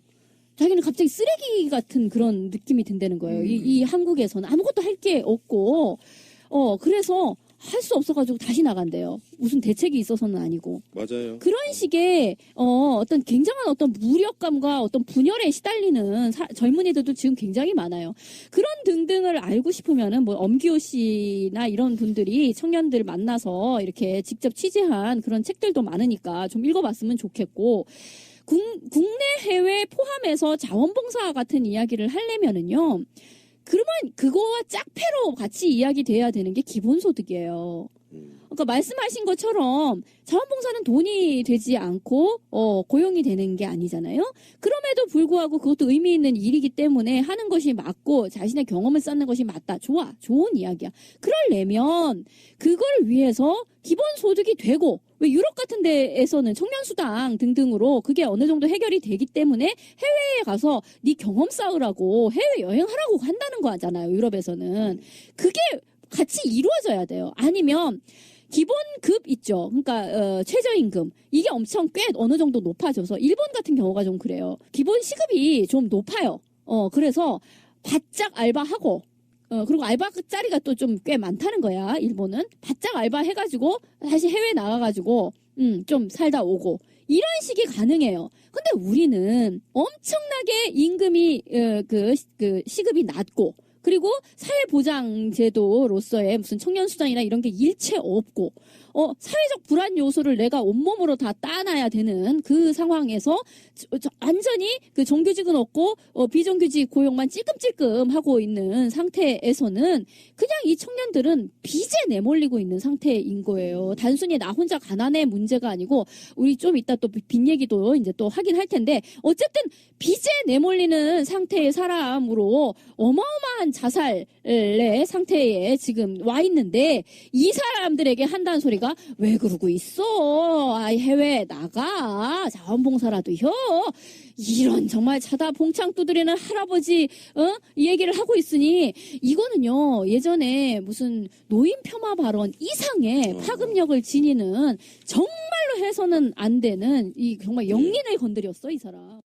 자기는 갑자기 쓰레기 같은 그런 느낌이 든다는 거예요. 이 한국에서는 아무것도 할 게 없고 그래서 할 수 없어가지고 다시 나간대요. 무슨 대책이 있어서는 아니고. 맞아요. 그런 식의 어떤 굉장한 어떤 무력감과 어떤 분열에 시달리는 젊은이들도 지금 굉장히 많아요. 그런 등등을 알고 싶으면은 뭐 엄기호 씨나 이런 분들이 청년들 만나서 이렇게 직접 취재한 그런 책들도 많으니까 좀 읽어봤으면 좋겠고, 국내 해외 포함해서 자원봉사 같은 이야기를 하려면은요. 그러면 그거와 짝패로 같이 이야기돼야 되는 게 기본소득이에요. 그러니까 말씀하신 것처럼 자원봉사는 돈이 되지 않고 고용이 되는 게 아니잖아요. 그럼에도 불구하고 그것도 의미 있는 일이기 때문에 하는 것이 맞고 자신의 경험을 쌓는 것이 맞다. 좋아. 좋은 이야기야. 그러려면 그걸 위해서 기본소득이 되고, 왜 유럽 같은 데에서는 청년수당 등등으로 그게 어느 정도 해결이 되기 때문에 해외에 가서 네 경험 쌓으라고 해외여행하라고 한다는 거 하잖아요. 유럽에서는. 그게 같이 이루어져야 돼요. 아니면 기본급 있죠. 그러니까 최저임금. 이게 엄청 꽤 어느 정도 높아져서 일본 같은 경우가 좀 그래요. 기본 시급이 좀 높아요. 그래서 바짝 알바하고 그리고 알바 자리가 또 좀 꽤 많다는 거야. 일본은 바짝 알바 해가지고 다시 해외 나가가지고 좀 살다 오고 이런 식이 가능해요. 근데 우리는 엄청나게 임금이 그 시급이 낮고, 그리고 사회보장제도로서의 무슨 청년수당이나 이런 게 일체 없고, 사회적 불안 요소를 내가 온몸으로 다 따놔야 되는 그 상황에서 완전히 그 정규직은 없고 비정규직 고용만 찔끔찔끔 하고 있는 상태에서는 그냥 이 청년들은 빚에 내몰리고 있는 상태인 거예요. 단순히 나 혼자 가난의 문제가 아니고, 우리 좀 이따 또 빚 얘기도 이제 또 하긴 할 텐데, 어쨌든 빚에 내몰리는 상태의 사람으로 어마어마한 자살의 상태에 지금 와 있는데, 이 사람들에게 한다는 소리가 왜 그러고 있어? 해외 나가. 자원봉사라도 혀. 이런 정말 자다 봉창 두드리는 할아버지 이 얘기를 하고 있으니, 이거는요 예전에 무슨 노인 폄하 발언 이상의 파급력을 지니는, 정말로 해서는 안 되는 이 정말 영린을 건드렸어 이 사람.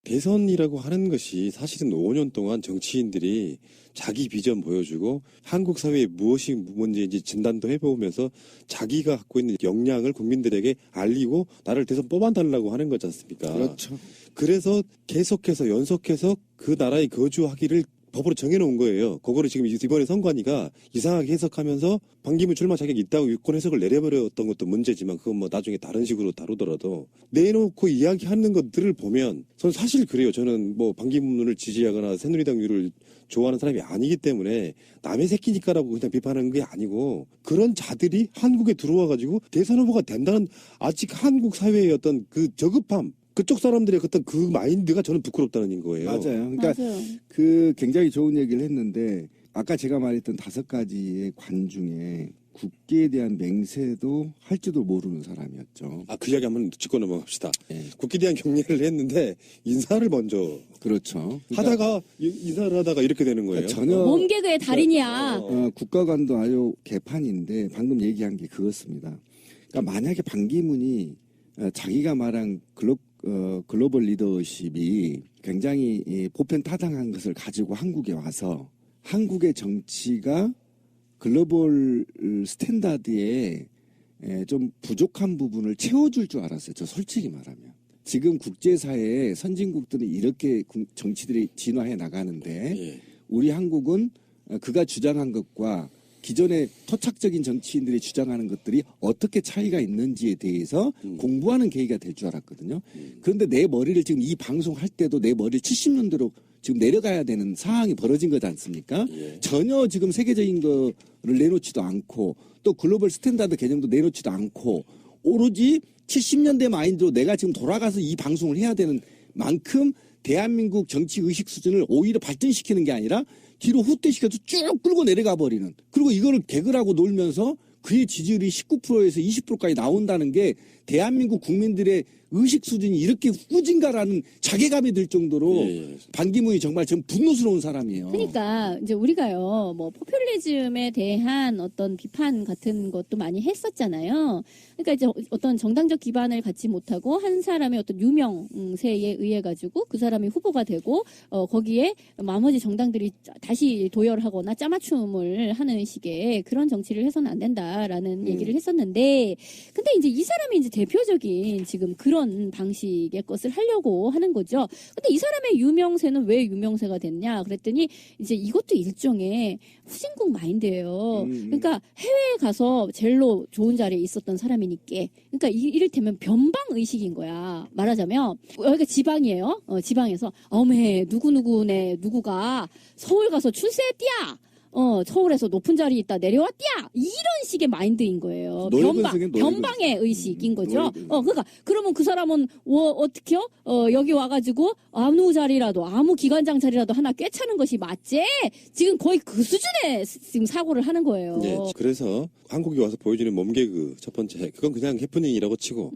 대선이라고 하는 것이 사실은 5년 동안 정치인들이 자기 비전 보여주고 한국 사회에 무엇이 문제인지 진단도 해보면서 자기가 갖고 있는 역량을 국민들에게 알리고 나를 대선 뽑아달라고 하는 거지 않습니까? 그렇죠. 그래서 계속해서 연속해서 그 나라에 거주하기를 법으로 정해놓은 거예요. 그거를 지금 이번에 선관위가 이상하게 해석하면서 반기문 출마 자격이 있다고 유권 해석을 내려버렸던 것도 문제지만, 그건 뭐 나중에 다른 식으로 다루더라도 내놓고 이야기하는 것들을 보면 전 사실 그래요. 저는 뭐 반기문을 지지하거나 새누리당류를 좋아하는 사람이 아니기 때문에 남의 새끼니까라고 그냥 비판하는 게 아니고, 그런 자들이 한국에 들어와가지고 대선 후보가 된다는 아직 한국 사회의 어떤 그 저급함, 그쪽 사람들의 어떤 그 마인드가 저는 부끄럽다는 거예요. 맞아요. 그러니까 맞아요. 그 굉장히 좋은 얘기를 했는데, 아까 제가 말했던 5가지의 관 중에 국기에 대한 맹세도 할지도 모르는 사람이었죠. 그 이야기 한번 짚고 넘어갑시다. 네. 국기에 대한 경례를 했는데 인사를 먼저 그렇죠. 그러니까 하다가 인사를 하다가 이렇게 되는 거예요. 전혀 몸개그의 달인이야. 국가관도 아주 개판인데, 방금 얘기한 게 그렇습니다. 그러니까 만약에 반기문이 자기가 말한 글로벌 리더십이 굉장히 보편타당한 것을 가지고 한국에 와서 한국의 정치가 글로벌 스탠다드에 좀 부족한 부분을 채워줄 줄 알았어요. 저 솔직히 말하면. 지금 국제사회에 선진국들은 이렇게 정치들이 진화해 나가는데, 우리 한국은 그가 주장한 것과 기존의 토착적인 정치인들이 주장하는 것들이 어떻게 차이가 있는지에 대해서 공부하는 계기가 될 줄 알았거든요. 그런데 내 머리를 지금 이 방송할 때도 내 머리를 70년대로 지금 내려가야 되는 상황이 벌어진 거지 않습니까? 전혀 지금 세계적인 거를 내놓지도 않고, 또 글로벌 스탠다드 개념도 내놓지도 않고, 오로지 70년대 마인드로 내가 지금 돌아가서 이 방송을 해야 되는 만큼 대한민국 정치 의식 수준을 오히려 발전시키는 게 아니라 뒤로 후퇴시켜서 쭉 끌고 내려가 버리는, 그리고 이거를 개그라고 놀면서 그의 지지율이 19%에서 20%까지 나온다는 게 대한민국 국민들의 의식 수준이 이렇게 후진가라는 자괴감이 들 정도로 예. 반기문이 정말 좀 분노스러운 사람이에요. 그러니까 이제 우리가요, 뭐 포퓰리즘에 대한 어떤 비판 같은 것도 많이 했었잖아요. 그러니까 이제 어떤 정당적 기반을 갖지 못하고 한 사람의 어떤 유명세에 의해 가지고 그 사람이 후보가 되고 거기에 나머지 정당들이 다시 도열하거나 짜맞춤을 하는 식의 그런 정치를 해서는 안 된다라는 얘기를 했었는데, 근데 이제 이 사람이 이제 대표적인 지금 그런 방식의 것을 하려고 하는 거죠. 근데 이 사람의 유명세는 왜 유명세가 됐냐 그랬더니 이제 이것도 일종의 후진국 마인드예요. 그러니까 해외에 가서 젤로 좋은 자리에 있었던 사람이니까. 그러니까 이를테면 변방 의식인 거야. 말하자면 여기가 지방이에요. 지방에서 어메 누구누구네 누구가 서울 가서 출세했디야. 서울에서 높은 자리에 있다 내려왔디야. 이런 식의 마인드인 거예요. 변방의 의식인 거죠. 그러니까 그러면 그 사람은 어떻게요? 여기 와가지고 아무 자리라도 아무 기관장 자리라도 하나 꿰차는 것이 맞지? 지금 거의 그 수준의 지금 사고를 하는 거예요. 네, 그래서 한국에 와서 보여주는 몸개그 첫 번째 그건 그냥 해프닝이라고 치고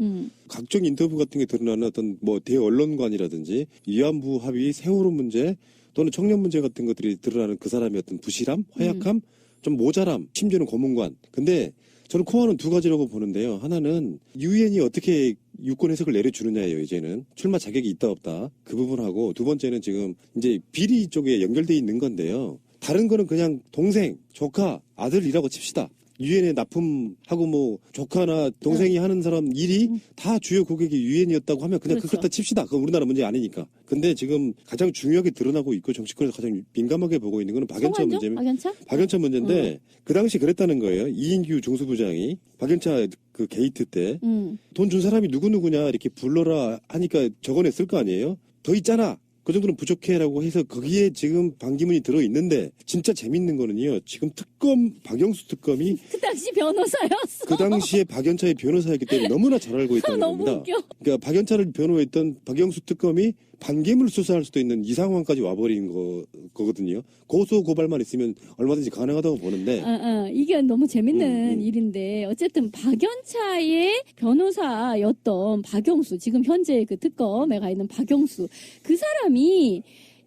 각종 인터뷰 같은 게 드러나는 어떤 뭐 대언론관이라든지 위안부 합의 세월호 문제 또는 청년 문제 같은 것들이 드러나는 그 사람의 어떤 부실함, 허약함, 좀 모자람, 심지어는 고문관. 근데 저는 코어는 두 가지라고 보는데요. 하나는 유엔이 어떻게 유권 해석을 내려주느냐예요. 이제는 출마 자격이 있다 없다 그 부분하고, 두 번째는 지금 이제 비리 쪽에 연결돼 있는 건데요. 다른 거는 그냥 동생, 조카, 아들이라고 칩시다. 유엔에 납품하고 뭐 조카나 동생이 하는 사람 일이 다 주요 고객이 유엔이었다고 하면 그냥 그렇죠. 그렇다 칩시다. 그건 우리나라 문제 아니니까. 근데 지금 가장 중요하게 드러나고 있고 정치권에서 가장 민감하게 보고 있는 거는 박연차 문제입니다. 박연차 문제인데 그 당시 그랬다는 거예요. 이인규 중수부장이 박연차 그 게이트 때 돈 준 사람이 누구누구냐 이렇게 불러라 하니까 적어냈을 거 아니에요. 더 있잖아. 그 정도는 부족해라고 해서 거기에 지금 반기문이 들어있는데, 진짜 재밌는 거는요. 지금 박영수 특검이 그 당시 변호사였어. 그 당시에 박연차의 변호사였기 때문에 너무나 잘 알고 있다는 너무 겁니다. 웃겨. 그러니까 박연차를 변호했던 박영수 특검이 반기문을 수사할 수도 있는 이 상황까지 와버린 거거든요. 고소 고발만 있으면 얼마든지 가능하다고 보는데. 이게 너무 재밌는 일인데, 어쨌든 박연차의 변호사였던 박영수, 지금 현재 그 특검에 가 있는 박영수, 그 사람이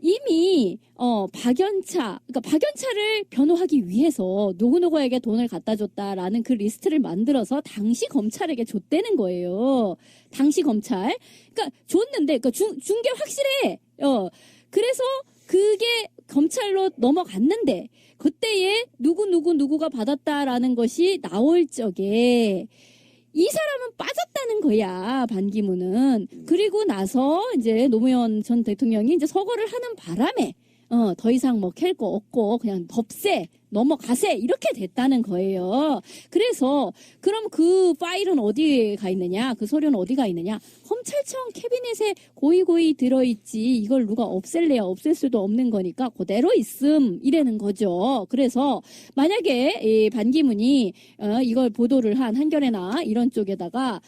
이미 그러니까 박연차를 변호하기 위해서 누구누구에게 돈을 갖다 줬다라는 그 리스트를 만들어서 당시 검찰에게 줬다는 거예요. 당시 검찰. 그러니까 줬는데, 그러니까 준 게 확실해. 그래서 그게 검찰로 넘어갔는데, 그때에 누구가 받았다라는 것이 나올 적에 이 사람은 빠졌다는 거야, 반기문은. 그리고 나서 이제 노무현 전 대통령이 이제 서거를 하는 바람에 더 이상 뭐 캘 거 없고 그냥 덥세 넘어가세 이렇게 됐다는 거예요. 그래서 그럼 그 파일은 어디에 가 있느냐, 그 서류는 어디가 있느냐, 검찰청 캐비넷에 고이고이 들어있지 이걸 누가 없앨래야 없앨 수도 없는 거니까 그대로 있음 이라는 거죠. 그래서 만약에 이 반기문이 이걸 보도를 한 한겨레나 이런 쪽에다가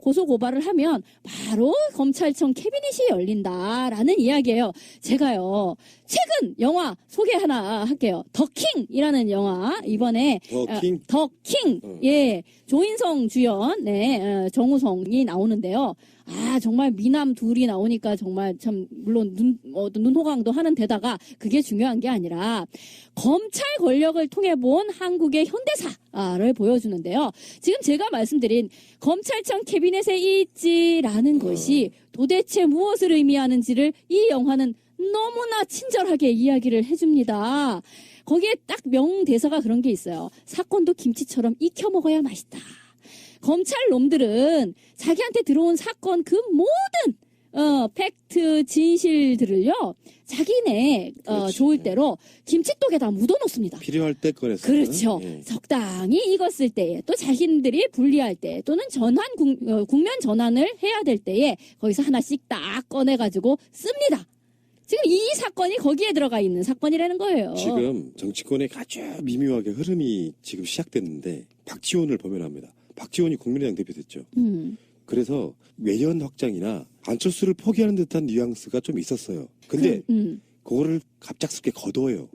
고소 고발을 하면 바로 검찰청 캐비넷이 열린다라는 이야기예요. 제가요 최근 영화 소개 하나 할게요. 더킹이라는 영화, 이번에 더킹 예, 조인성 주연, 정우성이 나오는데요. 정말 미남 둘이 나오니까 정말 참 물론 눈호강도 하는 데다가 그게 중요한 게 아니라 검찰 권력을 통해 본 한국의 현대사를 보여주는데요. 지금 제가 말씀드린 검찰청 캐비넷에 있지라는 것이 도대체 무엇을 의미하는지를 이 영화는 너무나 친절하게 이야기를 해줍니다. 거기에 딱 명대사가 그런 게 있어요. 사건도 김치처럼 익혀 먹어야 맛있다. 검찰 놈들은 자기한테 들어온 사건 그 모든 팩트 진실들을요 자기네 좋을 대로 김치독에다 묻어놓습니다. 필요할 때 꺼내서. 그렇죠. 적당히 익었을 때에, 또 자신들이 불리할 때, 또는 국면 전환을 해야 될 때에 거기서 하나씩 딱 꺼내가지고 씁니다. 지금 이 사건이 거기에 들어가 있는 사건이라는 거예요. 지금 정치권에 아주 미묘하게 흐름이 지금 시작됐는데, 박지원을 보면 합니다. 박지원이 국민의당 대표 됐죠. 그래서 외연 확장이나 안철수를 포기하는 듯한 뉘앙스가 좀 있었어요. 근데 그거를 갑작스럽게 거둬요.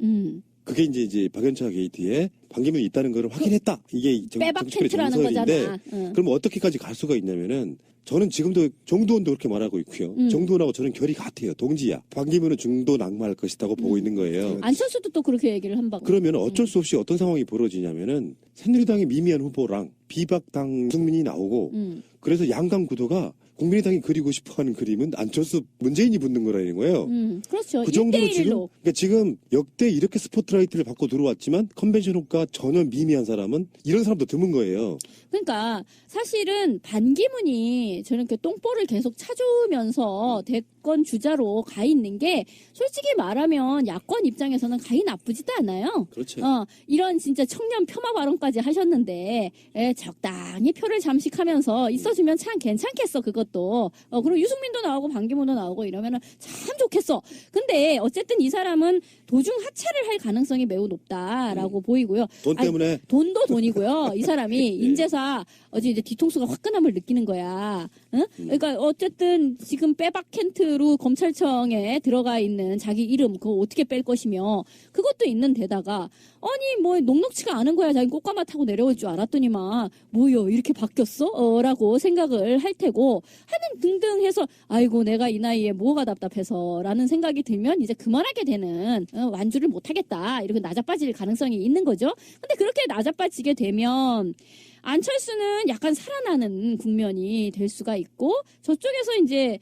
그게 이제 박연차 게이트에 반기문이 있다는 걸 확인했다. 이게 빼박 정치권의 텐트라는 정설인데 거잖아. 응. 그럼 어떻게까지 갈 수가 있냐면은 저는 지금도 정두원도 그렇게 말하고 있고요. 정두원하고 저는 결이 같아요. 동지야. 반기문은 중도 낙마할 것이라고 보고 있는 거예요. 안철수도 또 그렇게 얘기를 한 바고. 그러면 어쩔 수 없이 어떤 상황이 벌어지냐면은 새누리당의 미미한 후보랑 비박당 유승민이 나오고 그래서 양강 구도가 국민의당이 그리고 싶어하는 그림은 안철수 문재인이 붙는 거라는 거예요. 그렇죠. 그 정도로 1대1로. 그러니까 지금 역대 이렇게 스포트라이트를 받고 들어왔지만 컨벤션 효과 전혀 미미한 사람은 이런 사람도 드문 거예요. 그러니까 사실은 반기문이 저렇게 똥볼을 계속 찾아오면서 대권 주자로 가 있는 게 솔직히 말하면 야권 입장에서는 가히 나쁘지도 않아요. 그렇죠. 이런 진짜 청년 폄하 발언까지 하셨는데 적당히 표를 잠식하면서 있어주면 참 괜찮겠어 그것도. 그리고 유승민도 나오고 반기문도 나오고 이러면은 참 좋겠어. 근데 어쨌든 이 사람은 도중 하차를 할 가능성이 매우 높다라고 보이고요. 돈 때문에 돈도 돈이고요. 이 사람이 인재사 어제 이제 뒤통수가 화끈함을 느끼는 거야. 응? 그러니까 어쨌든 지금 빼박 캔트로 검찰청에 들어가 있는 자기 이름 그거 어떻게 뺄 것이며 그것도 있는 데다가 아니 뭐 녹록치가 않은 거야. 자기 꽃가마 타고 내려올 줄 알았더니만 뭐요 이렇게 바뀌었어? 라고 생각을 할 테고 하는 등등 해서 아이고 내가 이 나이에 뭐가 답답해서 라는 생각이 들면 이제 그만하게 되는 완주를 못하겠다 이렇게 나자빠질 가능성이 있는 거죠. 근데 그렇게 나자빠지게 되면 안철수는 약간 살아나는 국면이 될 수가 있고 저쪽에서 이제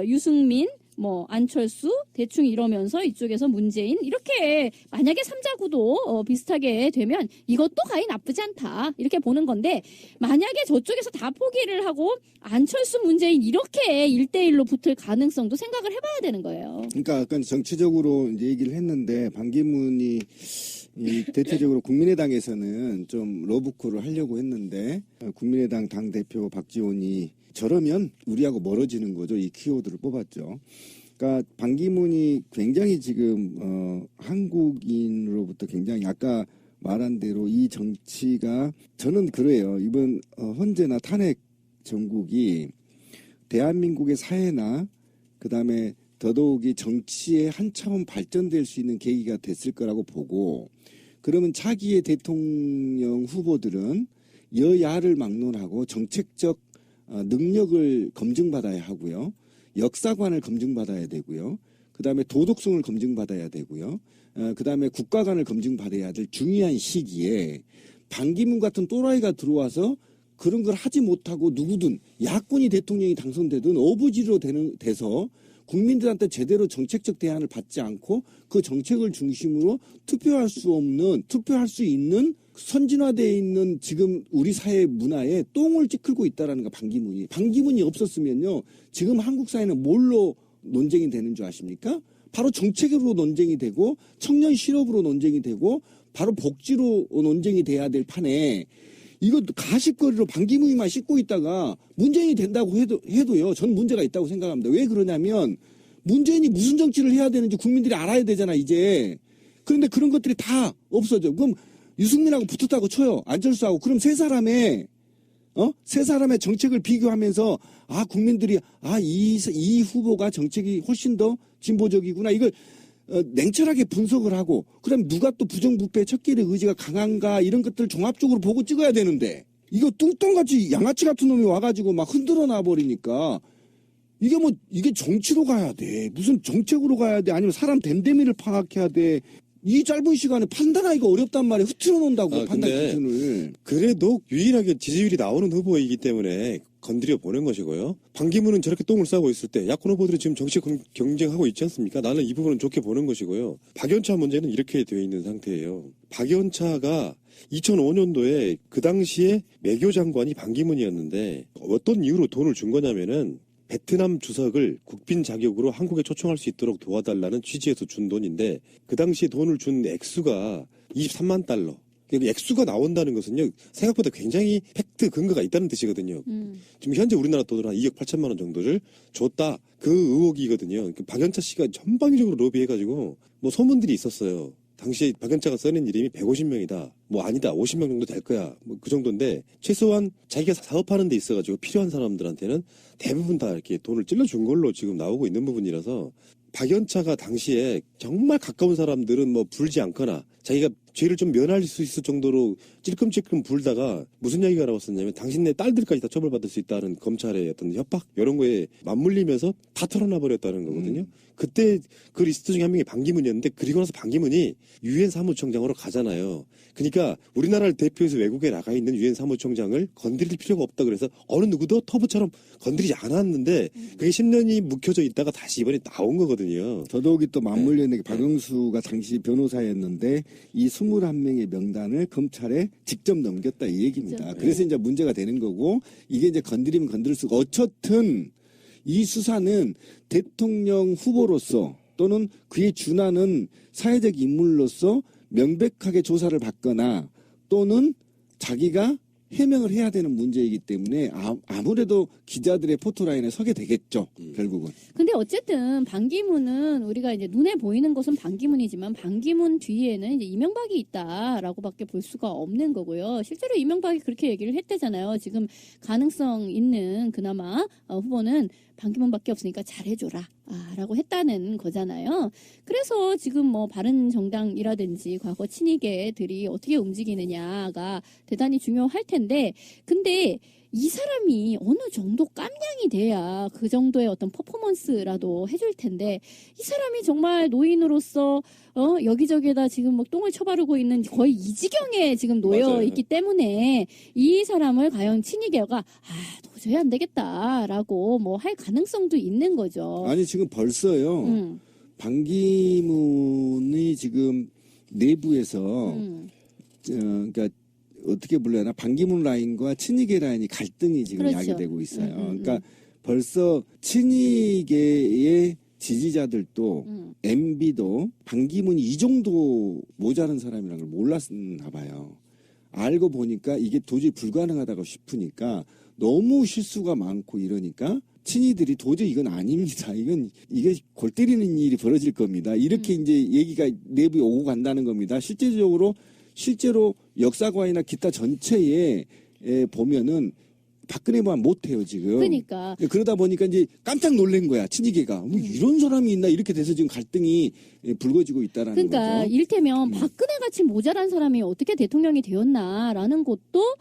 유승민 뭐 안철수 대충 이러면서 이쪽에서 문재인 이렇게 만약에 3자 구도 비슷하게 되면 이것도 가히 나쁘지 않다 이렇게 보는 건데 만약에 저쪽에서 다 포기를 하고 안철수 문재인 이렇게 1대1로 붙을 가능성도 생각을 해봐야 되는 거예요. 그러니까 약간 정치적으로 이제 얘기를 했는데 반기문이 대체적으로 국민의당에서는 좀 러브콜을 하려고 했는데 국민의당 당대표 박지원이 저러면 우리하고 멀어지는 거죠. 이 키워드를 뽑았죠. 그러니까 반기문이 굉장히 지금 한국인으로부터 굉장히 아까 말한 대로 이 정치가 저는 그래요. 이번 헌재나 탄핵 정국이 대한민국의 사회나 그다음에 더더욱이 정치에 한 차원 발전될 수 있는 계기가 됐을 거라고 보고 그러면 차기의 대통령 후보들은 여야를 막론하고 정책적 능력을 검증받아야 하고요. 역사관을 검증받아야 되고요. 그다음에 도덕성을 검증받아야 되고요. 그다음에 국가관을 검증받아야 될 중요한 시기에 반기문 같은 또라이가 들어와서 그런 걸 하지 못하고 누구든 야권이 대통령이 당선되든 어부지로 돼서 국민들한테 제대로 정책적 대안을 받지 않고 그 정책을 중심으로 투표할 수 있는 선진화되어 있는 지금 우리 사회 문화에 똥을 찌끌고 있다라는 거 반기문이 없었으면요 지금 한국 사회는 뭘로 논쟁이 되는 줄 아십니까? 바로 정책으로 논쟁이 되고 청년 실업으로 논쟁이 되고 바로 복지로 논쟁이 돼야 될 판에 이거 가십거리로 반기문이만 씻고 있다가 문재인이 된다고 해도요 저는 문제가 있다고 생각합니다. 왜 그러냐면 문재인이 무슨 정치를 해야 되는지 국민들이 알아야 되잖아 이제. 그런데 그런 것들이 다 없어져. 그럼 유승민하고 붙었다고 쳐요. 안철수하고. 그럼 세 사람의 정책을 비교하면서 국민들이 이 후보가 정책이 훨씬 더 진보적이구나. 이걸 냉철하게 분석을 하고 그다음에 누가 또 부정부패 척결의 의지가 강한가 이런 것들을 종합적으로 보고 찍어야 되는데 이거 뚱뚱같이 양아치 같은 놈이 와가지고 막 흔들어 놔버리니까 이게 정치로 가야 돼. 무슨 정책으로 가야 돼. 아니면 사람 됨됨이를 파악해야 돼. 이 짧은 시간에 판단하기가 어렵단 말이에요. 흐트러 놓는다고 판단 기준을. 그래도 유일하게 지지율이 나오는 후보이기 때문에 건드려 보는 것이고요. 반기문은 저렇게 똥을 싸고 있을 때 야권 후보들이 지금 정치 경쟁하고 있지 않습니까? 나는 이 부분은 좋게 보는 것이고요. 박연차 문제는 이렇게 되어 있는 상태예요. 박연차가 2005년도에 그 당시에 외교 장관이 반기문이었는데 어떤 이유로 돈을 준 거냐면은 베트남 주석을 국빈 자격으로 한국에 초청할 수 있도록 도와달라는 취지에서 준 돈인데 그 당시에 돈을 준 액수가 23만 달러. 액수가 나온다는 것은요 생각보다 굉장히 팩트 근거가 있다는 뜻이거든요. 지금 현재 우리나라 돈으로 한 2억 8천만 원 정도를 줬다 그 의혹이거든요. 박연차 씨가 전방위적으로 로비해가지고 뭐 소문들이 있었어요. 당시에 박연차가 써낸 이름이 150명이다. 뭐 아니다. 50명 정도 될 거야. 뭐 그 정도인데 최소한 자기가 사업하는 데 있어가지고 필요한 사람들한테는 대부분 다 이렇게 돈을 찔러준 걸로 지금 나오고 있는 부분이라서 박연차가 당시에 정말 가까운 사람들은 뭐 불지 않거나 자기가 죄를 좀 면할 수 있을 정도로 찔끔찔끔 불다가 무슨 이야기가 나왔었냐면 당신네 딸들까지 다 처벌받을 수 있다는 검찰의 어떤 협박 이런 거에 맞물리면서 다 털어놔 버렸다는 거거든요. 그때 그 리스트 중에 한 명이 반기문이었는데 그리고 나서 반기문이 유엔 사무총장으로 가잖아요. 그러니까 우리나라를 대표해서 외국에 나가 있는 유엔 사무총장을 건드릴 필요가 없다 그래서 어느 누구도 터부처럼 건드리지 않았는데 그게 10년이 묵혀져 있다가 다시 이번에 나온 거거든요. 더더욱이 또 맞물려 있는 게 박영수가 당시 변호사였는데 이 21명의 명단을 검찰에 직접 넘겼다 이 얘기입니다. 그렇죠. 그래서 이제 문제가 되는 거고 이게 이제 건드리면 건드릴 수가 어쨌든 이 수사는 대통령 후보로서 또는 그에 준하는 사회적 인물로서 명백하게 조사를 받거나 또는 자기가 해명을 해야 되는 문제이기 때문에 아무래도 기자들의 포토라인에 서게 되겠죠. 결국은. 근데 어쨌든 반기문은 우리가 이제 눈에 보이는 것은 반기문이지만 반기문 뒤에는 이제 이명박이 있다라고밖에 볼 수가 없는 거고요. 실제로 이명박이 그렇게 얘기를 했대잖아요. 지금 가능성 있는 그나마 후보는 반기문밖에 없으니까 잘해줘라 라고 했다는 거잖아요. 그래서 지금 뭐 바른정당이라든지 과거 친이계들이 어떻게 움직이느냐가 대단히 중요할 텐데 근데 이 사람이 어느 정도 깜냥이 돼야 그 정도의 어떤 퍼포먼스라도 해줄 텐데 이 사람이 정말 노인으로서 여기저기에다 지금 뭐 똥을 쳐바르고 있는 거의 이 지경에 지금 놓여 맞아요. 있기 때문에 이 사람을 과연 친이계가 도저히 안 되겠다라고 뭐 할 가능성도 있는 거죠. 아니 지금 벌써요. 반기문이 지금 내부에서 그러니까 어떻게 불러야 하나 반기문 라인과 친이계 라인이 갈등이 지금 그렇죠. 야기되고 있어요. 그러니까 벌써 친이계의 지지자들도 MB도 반기문이 이 정도 모자란 사람이라는 걸 몰랐나 봐요. 알고 보니까 이게 도저히 불가능하다고 싶으니까 너무 실수가 많고 이러니까 친이들이 도저히 이건 아닙니다. 이게 골 때리는 일이 벌어질 겁니다. 이렇게 이제 얘기가 내부에 오고 간다는 겁니다. 실제로 역사관이나 기타 전체에 보면은 박근혜만 못해요 지금. 그러니까 그러다 보니까 이제 깜짝 놀란 거야 친이계가. 뭐 이런 사람이 있나 이렇게 돼서 지금 갈등이 불거지고 있다라는 그러니까 거죠. 이를테면 박근혜 같이 모자란 사람이 어떻게 대통령이 되었나라는 것도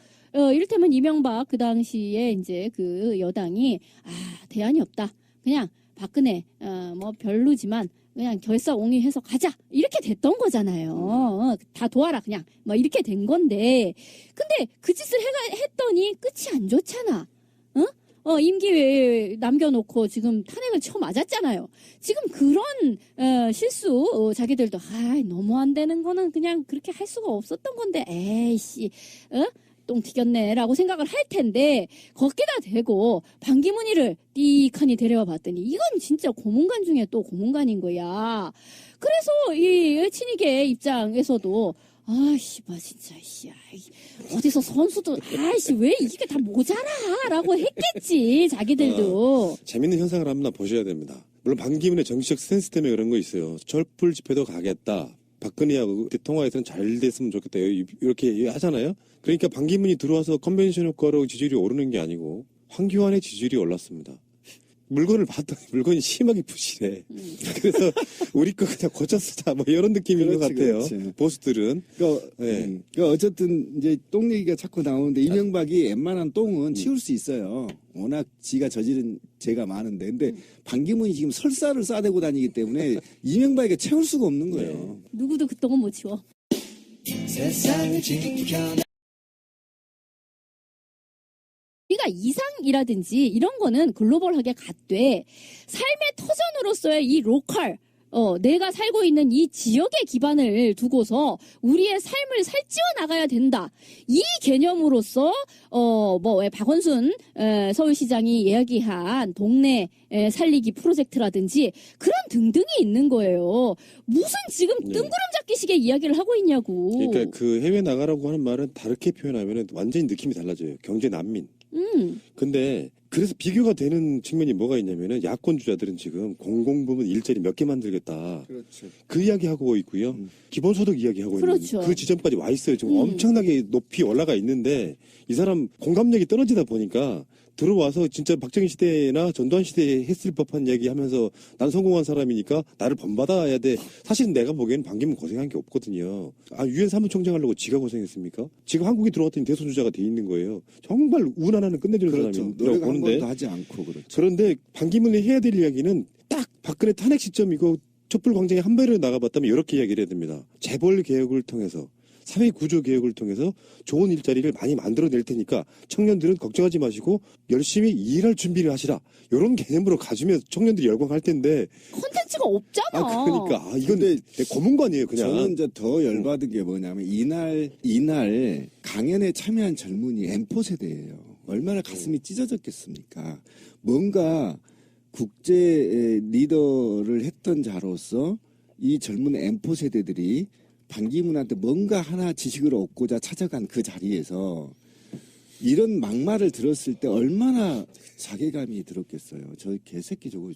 이를테면 이명박 그 당시에 이제 그 여당이 대안이 없다. 그냥 박근혜 뭐 별로지만 그냥 결사옹위해서 가자 이렇게 됐던 거잖아요. 다 도와라 그냥 뭐 이렇게 된 건데 근데 그 짓을 했더니 끝이 안 좋잖아. 임기 남겨놓고 지금 탄핵을 쳐 맞았잖아요. 지금 그런 실수 자기들도 너무 안 되는 거는 그냥 그렇게 할 수가 없었던 건데 에이씨 똥 튀겼네라고 생각을 할 텐데 거기다 대고 반기문이를 띠칸이 데려와 봤더니 이건 진짜 고문관 중에 또 고문관인 거야. 그래서 이 친이계 입장에서도 진짜 어디서 선수도 왜 이게 다 모자라라고 했겠지 자기들도. 재밌는 현상을 한번 보셔야 됩니다. 물론 반기문의 정치적 센스 때문에 그런 거 있어요. 촛불 집회도 가겠다. 박근혜하고 통화에서는 잘 됐으면 좋겠다. 이렇게 하잖아요. 그러니까 반기문이 들어와서 컨벤션 효과로 지지율이 오르는 게 아니고 황교안의 지지율이 올랐습니다. 물건을 봤더니 물건이 심하게 부실해. 그래서 우리 거 그냥 고쳤다 뭐 이런 느낌인 것 같아요. 그렇지. 보수들은. 그러니까 어쨌든 이제 똥 얘기가 자꾸 나오는데 이명박이 웬만한 똥은 치울 수 있어요. 워낙 지가 저지른 죄가 많은데 근데 반기문이 지금 설사를 싸대고 다니기 때문에 이명박에게 채울 수가 없는 거예요. 누구도 그 똥은 못 치워. 세상을 지켜나 우리가 이상이라든지 이런 거는 글로벌하게 갔되 삶의 터전으로서의 이 로컬 내가 살고 있는 이 지역의 기반을 두고서 우리의 삶을 살찌워 나가야 된다. 이 개념으로서 왜 박원순 서울시장이 이야기한 동네 살리기 프로젝트라든지 그런 등등이 있는 거예요. 무슨 지금 뜬구름잡기식의 이야기를 하고 있냐고. 그러니까 그 해외 나가라고 하는 말은 다르게 표현하면 완전히 느낌이 달라져요. 경제 난민. 근데 그래서 비교가 되는 측면이 뭐가 있냐면은 야권 주자들은 지금 공공부문 일자리 몇 개 만들겠다. 그렇죠. 그 이야기하고 있고요. 기본소득 이야기하고 그렇죠. 있는 그 지점까지 와 있어요. 지금 엄청나게 높이 올라가 있는데 이 사람 공감력이 떨어지다 보니까 들어와서 진짜 박정희 시대나 전두환 시대에 했을 법한 얘기 하면서 난 성공한 사람이니까 나를 본받아야 돼. 사실 내가 보기에는 반기문 고생한 게 없거든요. 유엔 사무총장 하려고 지가 고생했습니까? 지금 한국에 들어왔더니 대선주자가 돼 있는 거예요. 정말 운 하나는 끝내주는 그렇죠. 사람이라고 노력 한 보는데. 번도 하지 않고 그렇죠. 그런데 반기문이 해야 될 이야기는 딱 박근혜 탄핵 시점이고 촛불 광장에 한 발을 나가봤다면 이렇게 이야기를 해야 됩니다. 재벌 개혁을 통해서 사회 구조 개혁을 통해서 좋은 일자리를 많이 만들어낼 테니까 청년들은 걱정하지 마시고 열심히 일할 준비를 하시라. 이런 개념으로 가주면 청년들이 열광할 텐데. 콘텐츠가 없잖아. 그러니까 이건 되게 고문관이에요, 그냥. 저는 이제 더 열받은 게 뭐냐면 이날 강연에 참여한 젊은이 M4 세대예요. 얼마나 가슴이 찢어졌겠습니까? 뭔가 국제 리더를 했던 자로서 이 젊은 M4 세대들이 반기문한테 뭔가 하나 지식을 얻고자 찾아간 그 자리에서 이런 막말을 들었을 때 얼마나 자괴감이 들었겠어요. 저 개새끼 저거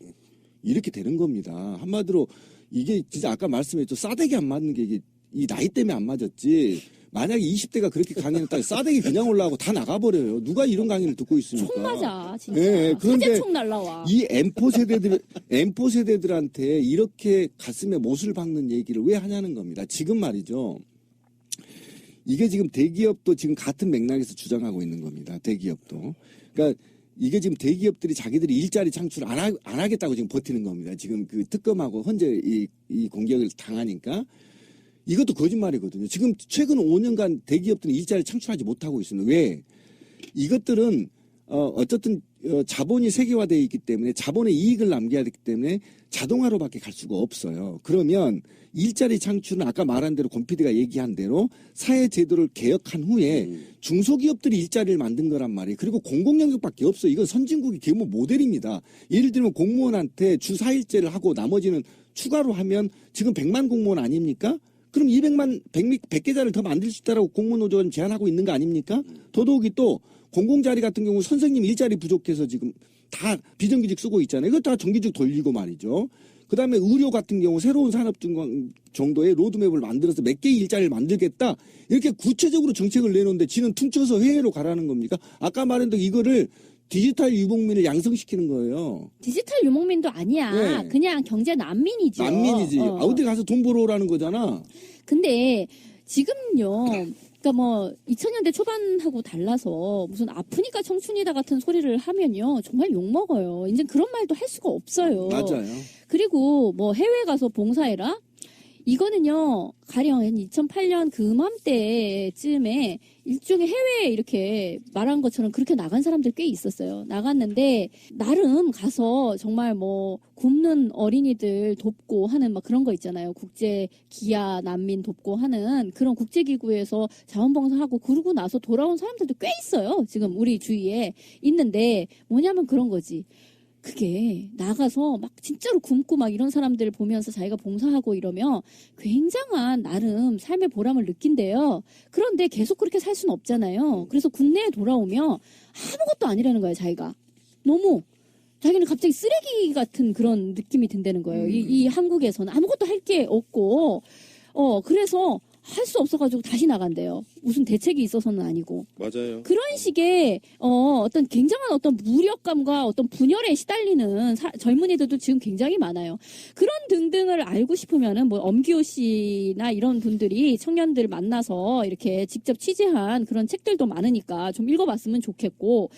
이렇게 되는 겁니다. 한마디로 이게 진짜 아까 말씀했죠. 싸대기 안 맞는 게 이게 이 나이 때문에 안 맞았지. 만약에 20대가 그렇게 강의했다 싸대기 그냥 올라가고 다 나가버려요. 누가 이런 강의를 듣고 있습니까? 총 맞아, 진짜. 예, 그런데 사제총 날라와. 이 M4 세대들한테 이렇게 가슴에 못을 박는 얘기를 왜 하냐는 겁니다. 지금 말이죠. 이게 지금 대기업도 지금 같은 맥락에서 주장하고 있는 겁니다. 대기업도. 그러니까 이게 지금 대기업들이 자기들이 일자리 창출 안 하겠다고 지금 버티는 겁니다. 지금 그 특검하고 헌재 이 공격을 당하니까. 이것도 거짓말이거든요. 지금 최근 5년간 대기업들은 일자리를 창출하지 못하고 있습니다. 왜? 이것들은 어쨌든 자본이 세계화되어 있기 때문에 자본의 이익을 남겨야 되기 때문에 자동화로밖에 갈 수가 없어요. 그러면 일자리 창출은 아까 말한 대로 권 PD가 얘기한 대로 사회제도를 개혁한 후에 중소기업들이 일자리를 만든 거란 말이에요. 그리고 공공영역밖에 없어요. 이건 선진국의 규모 모델입니다. 예를 들면 공무원한테 주 4일제를 하고 나머지는 추가로 하면 지금 100만 공무원 아닙니까? 그럼 100계좌를 더 만들 수 있다라고 공무노조가 제안하고 있는 거 아닙니까? 더더욱이 또 공공자리 같은 경우 선생님 일자리 부족해서 지금 다 비정규직 쓰고 있잖아요. 이거 다 정규직 돌리고 말이죠. 그 다음에 의료 같은 경우 새로운 산업 정도의 로드맵을 만들어서 몇 개의 일자리를 만들겠다. 이렇게 구체적으로 정책을 내놓는데 지는 퉁쳐서 해외로 가라는 겁니까? 아까 말한 대로 이거를 디지털 유목민을 양성시키는 거예요. 디지털 유목민도 아니야. 네. 그냥 경제 난민이죠. 난민이지. 어디 가서 돈 벌어오라는 거잖아. 근데 지금요. 그러니까 뭐 2000년대 초반하고 달라서 무슨 아프니까 청춘이다 같은 소리를 하면요. 정말 욕먹어요. 이제 그런 말도 할 수가 없어요. 맞아요. 그리고 뭐 해외 가서 봉사해라? 이거는요, 가령 2008년 그맘때쯤에 일종의 해외에 이렇게 말한 것처럼 그렇게 나간 사람들 꽤 있었어요. 나갔는데, 나름 가서 정말 뭐, 굶는 어린이들 돕고 하는 막 그런 거 있잖아요. 국제 기아 난민 돕고 하는 그런 국제기구에서 자원봉사하고 그러고 나서 돌아온 사람들도 꽤 있어요. 지금 우리 주위에 있는데, 뭐냐면 그런 거지. 그게 나가서 막 진짜로 굶고 막 이런 사람들 보면서 자기가 봉사하고 이러면 굉장한 나름 삶의 보람을 느낀대요. 그런데 계속 그렇게 살 수는 없잖아요. 그래서 국내에 돌아오면 아무것도 아니라는 거예요, 자기가. 너무 자기는 갑자기 쓰레기 같은 그런 느낌이 든다는 거예요. 이 한국에서는 아무것도 할 게 없고 그래서 할 수 없어가지고 다시 나간대요. 무슨 대책이 있어서는 아니고. 맞아요. 그런 식의 어떤 굉장한 어떤 무력감과 어떤 분열에 시달리는 젊은이들도 지금 굉장히 많아요. 그런 등등을 알고 싶으면은 뭐 엄기호 씨나 이런 분들이 청년들 만나서 이렇게 직접 취재한 그런 책들도 많으니까 좀 읽어봤으면 좋겠고.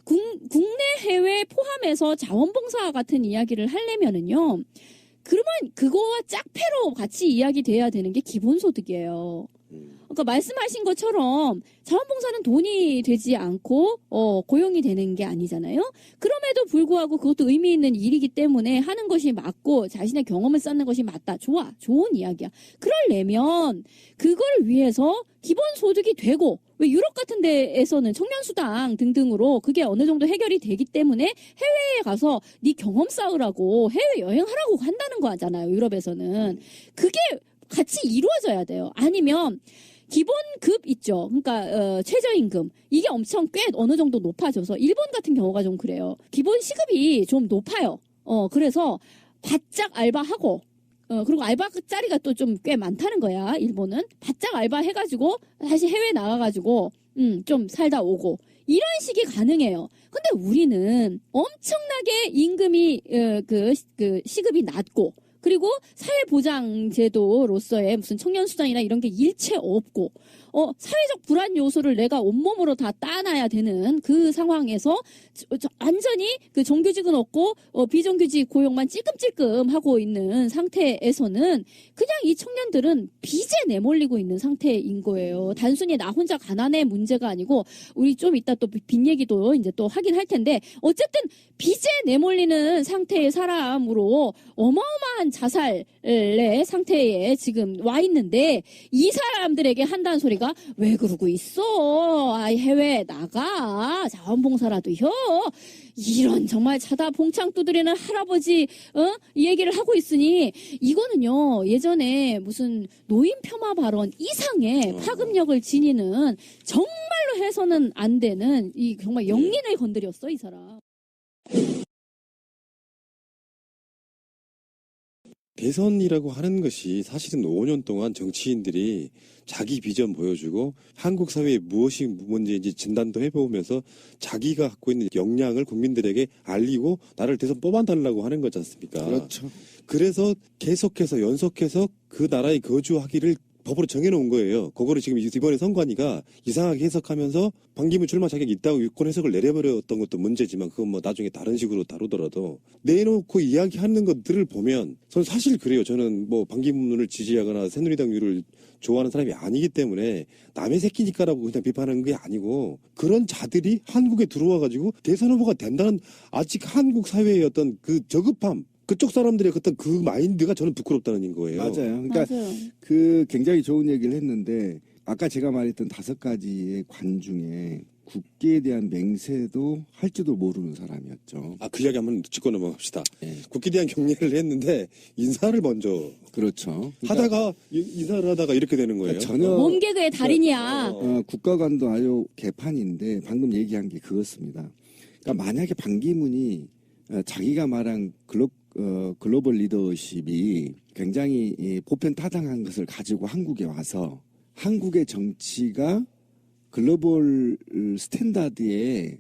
국내 해외 포함해서 자원봉사 같은 이야기를 하려면은요. 그러면 그거와 짝패로 같이 이야기돼야 되는 게 기본소득이에요. 그러니까 말씀하신 것처럼 자원봉사는 돈이 되지 않고 고용이 되는 게 아니잖아요. 그럼에도 불구하고 그것도 의미 있는 일이기 때문에 하는 것이 맞고 자신의 경험을 쌓는 것이 맞다. 좋아. 좋은 이야기야. 그러려면 그걸 위해서 기본소득이 되고 왜 유럽 같은 데에서는 청년수당 등등으로 그게 어느 정도 해결이 되기 때문에 해외에 가서 네 경험 쌓으라고 해외여행하라고 한다는 거잖아요. 유럽에서는. 그게 같이 이루어져야 돼요. 아니면 기본급 있죠. 그러니까 최저임금 이게 엄청 꽤 어느 정도 높아져서 일본 같은 경우가 좀 그래요. 기본 시급이 좀 높아요. 그래서 바짝 알바하고 그리고 알바 자리가 또 좀 꽤 많다는 거야. 일본은 바짝 알바 해가지고 다시 해외 나가가지고 좀 살다 오고 이런 식이 가능해요. 근데 우리는 엄청나게 임금이 시급이 낮고 그리고 사회보장제도로서의 무슨 청년수당이나 이런 게 일체 없고 사회적 불안 요소를 내가 온몸으로 다 따놔야 되는 그 상황에서 완전히 그 정규직은 없고 비정규직 고용만 찔끔찔끔 하고 있는 상태에서는 그냥 이 청년들은 빚에 내몰리고 있는 상태인 거예요. 단순히 나 혼자 가난의 문제가 아니고 우리 좀 이따 또 빚 얘기도 이제 또 하긴 할 텐데 어쨌든 빚에 내몰리는 상태의 사람으로 어마어마한 자살의 상태에 지금 와 있는데 이 사람들에게 한다는 소리가 왜 그러고 있어? 해외에 나가 자원봉사라도 혀. 이런 정말 자다 봉창 두드리는 할아버지 이 얘기를 하고 있으니 이거는요 예전에 무슨 노인 폄하 발언 이상의 파급력을 지니는 정말로 해서는 안 되는 이 정말 영린을 건드렸어 이 사람. 대선이라고 하는 것이 사실은 5년 동안 정치인들이 자기 비전 보여주고 한국 사회에 무엇이 문제인지 진단도 해보면서 자기가 갖고 있는 역량을 국민들에게 알리고 나를 대선 뽑아달라고 하는 거지 않습니까? 그렇죠. 그래서 계속해서 연속해서 그 나라에 거주하기를 법으로 정해놓은 거예요. 그거를 지금 이번에 선관위가 이상하게 해석하면서 반기문 출마 자격이 있다고 유권 해석을 내려버렸던 것도 문제지만 그건 뭐 나중에 다른 식으로 다루더라도 내놓고 이야기하는 것들을 보면 저는 사실 그래요. 저는 뭐 반기문을 지지하거나 새누리당류를 좋아하는 사람이 아니기 때문에 남의 새끼니까라고 그냥 비판하는 게 아니고 그런 자들이 한국에 들어와가지고 대선 후보가 된다는 아직 한국 사회의 어떤 그 저급함 그쪽 사람들의 어떤 그 마인드가 저는 부끄럽다는 거예요. 맞아요. 그러니까 맞아요. 그 굉장히 좋은 얘기를 했는데 아까 제가 말했던 5가지의 관 중에 국기에 대한 맹세도 할지도 모르는 사람이었죠. 그 이야기 한번 짚고 넘어갑시다. 네. 국기에 대한 경례를 했는데 인사를 먼저 그렇죠. 하다가 인사를 하다가 이렇게 되는 거예요. 전혀 몸개그의 달인이야. 국가관도 아주 개판인데 방금 얘기한 게 그렇습니다. 그러니까 만약에 반기문이 자기가 말한 글로벌 리더십이 굉장히 보편타당한 것을 가지고 한국에 와서 한국의 정치가 글로벌 스탠다드에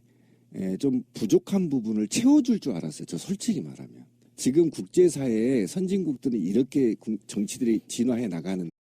좀 부족한 부분을 채워줄 줄 알았어요. 저 솔직히 말하면. 지금 국제사회에 선진국들은 이렇게 정치들이 진화해 나가는.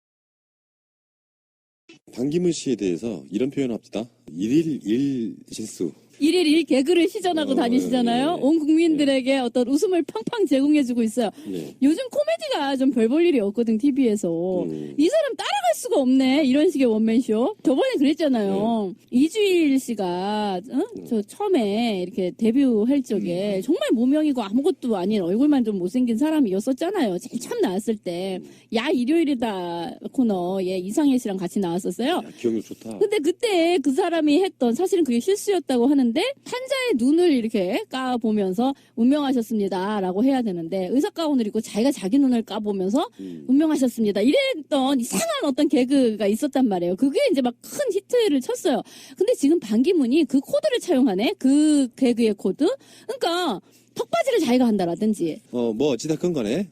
반기문 씨에 대해서 이런 표현을 합시다. 1일 1실수. 1일 1 개그를 시전하고 다니시잖아요. 예. 온 국민들에게 어떤 웃음을 팡팡 제공해주고 있어요. 네. 요즘 코미디가 좀 별 볼 일이 없거든, TV에서. 이 사람 따라갈 수가 없네. 이런 식의 원맨쇼. 저번에 그랬잖아요. 이주일 씨가, 저 처음에 이렇게 데뷔할 적에 정말 무명이고 아무것도 아닌 얼굴만 좀 못생긴 사람이었었잖아요. 제일 처음 나왔을 때. 야, 일요일이다 코너에 이상해 씨랑 같이 나왔었어요. 기억력 좋다. 근데 그때 그 사람이 했던 사실은 그게 실수였다고 하는데 환자의 눈을 이렇게 까보면서 운명하셨습니다라고 해야 되는데 의사 가운을 입고 자기가 자기 눈을 까보면서 운명하셨습니다 이랬던 이상한 어떤 개그가 있었단 말이에요. 그게 이제 막 큰 히트를 쳤어요. 근데 지금 반기문이 그 코드를 차용하네. 그 개그의 코드. 그러니까 턱받이를 자기가 한다라든지. 뭐 어찌됐건 간에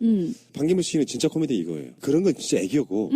반기문 씨는 진짜 코미디 이거예요. 그런 건 진짜 애교고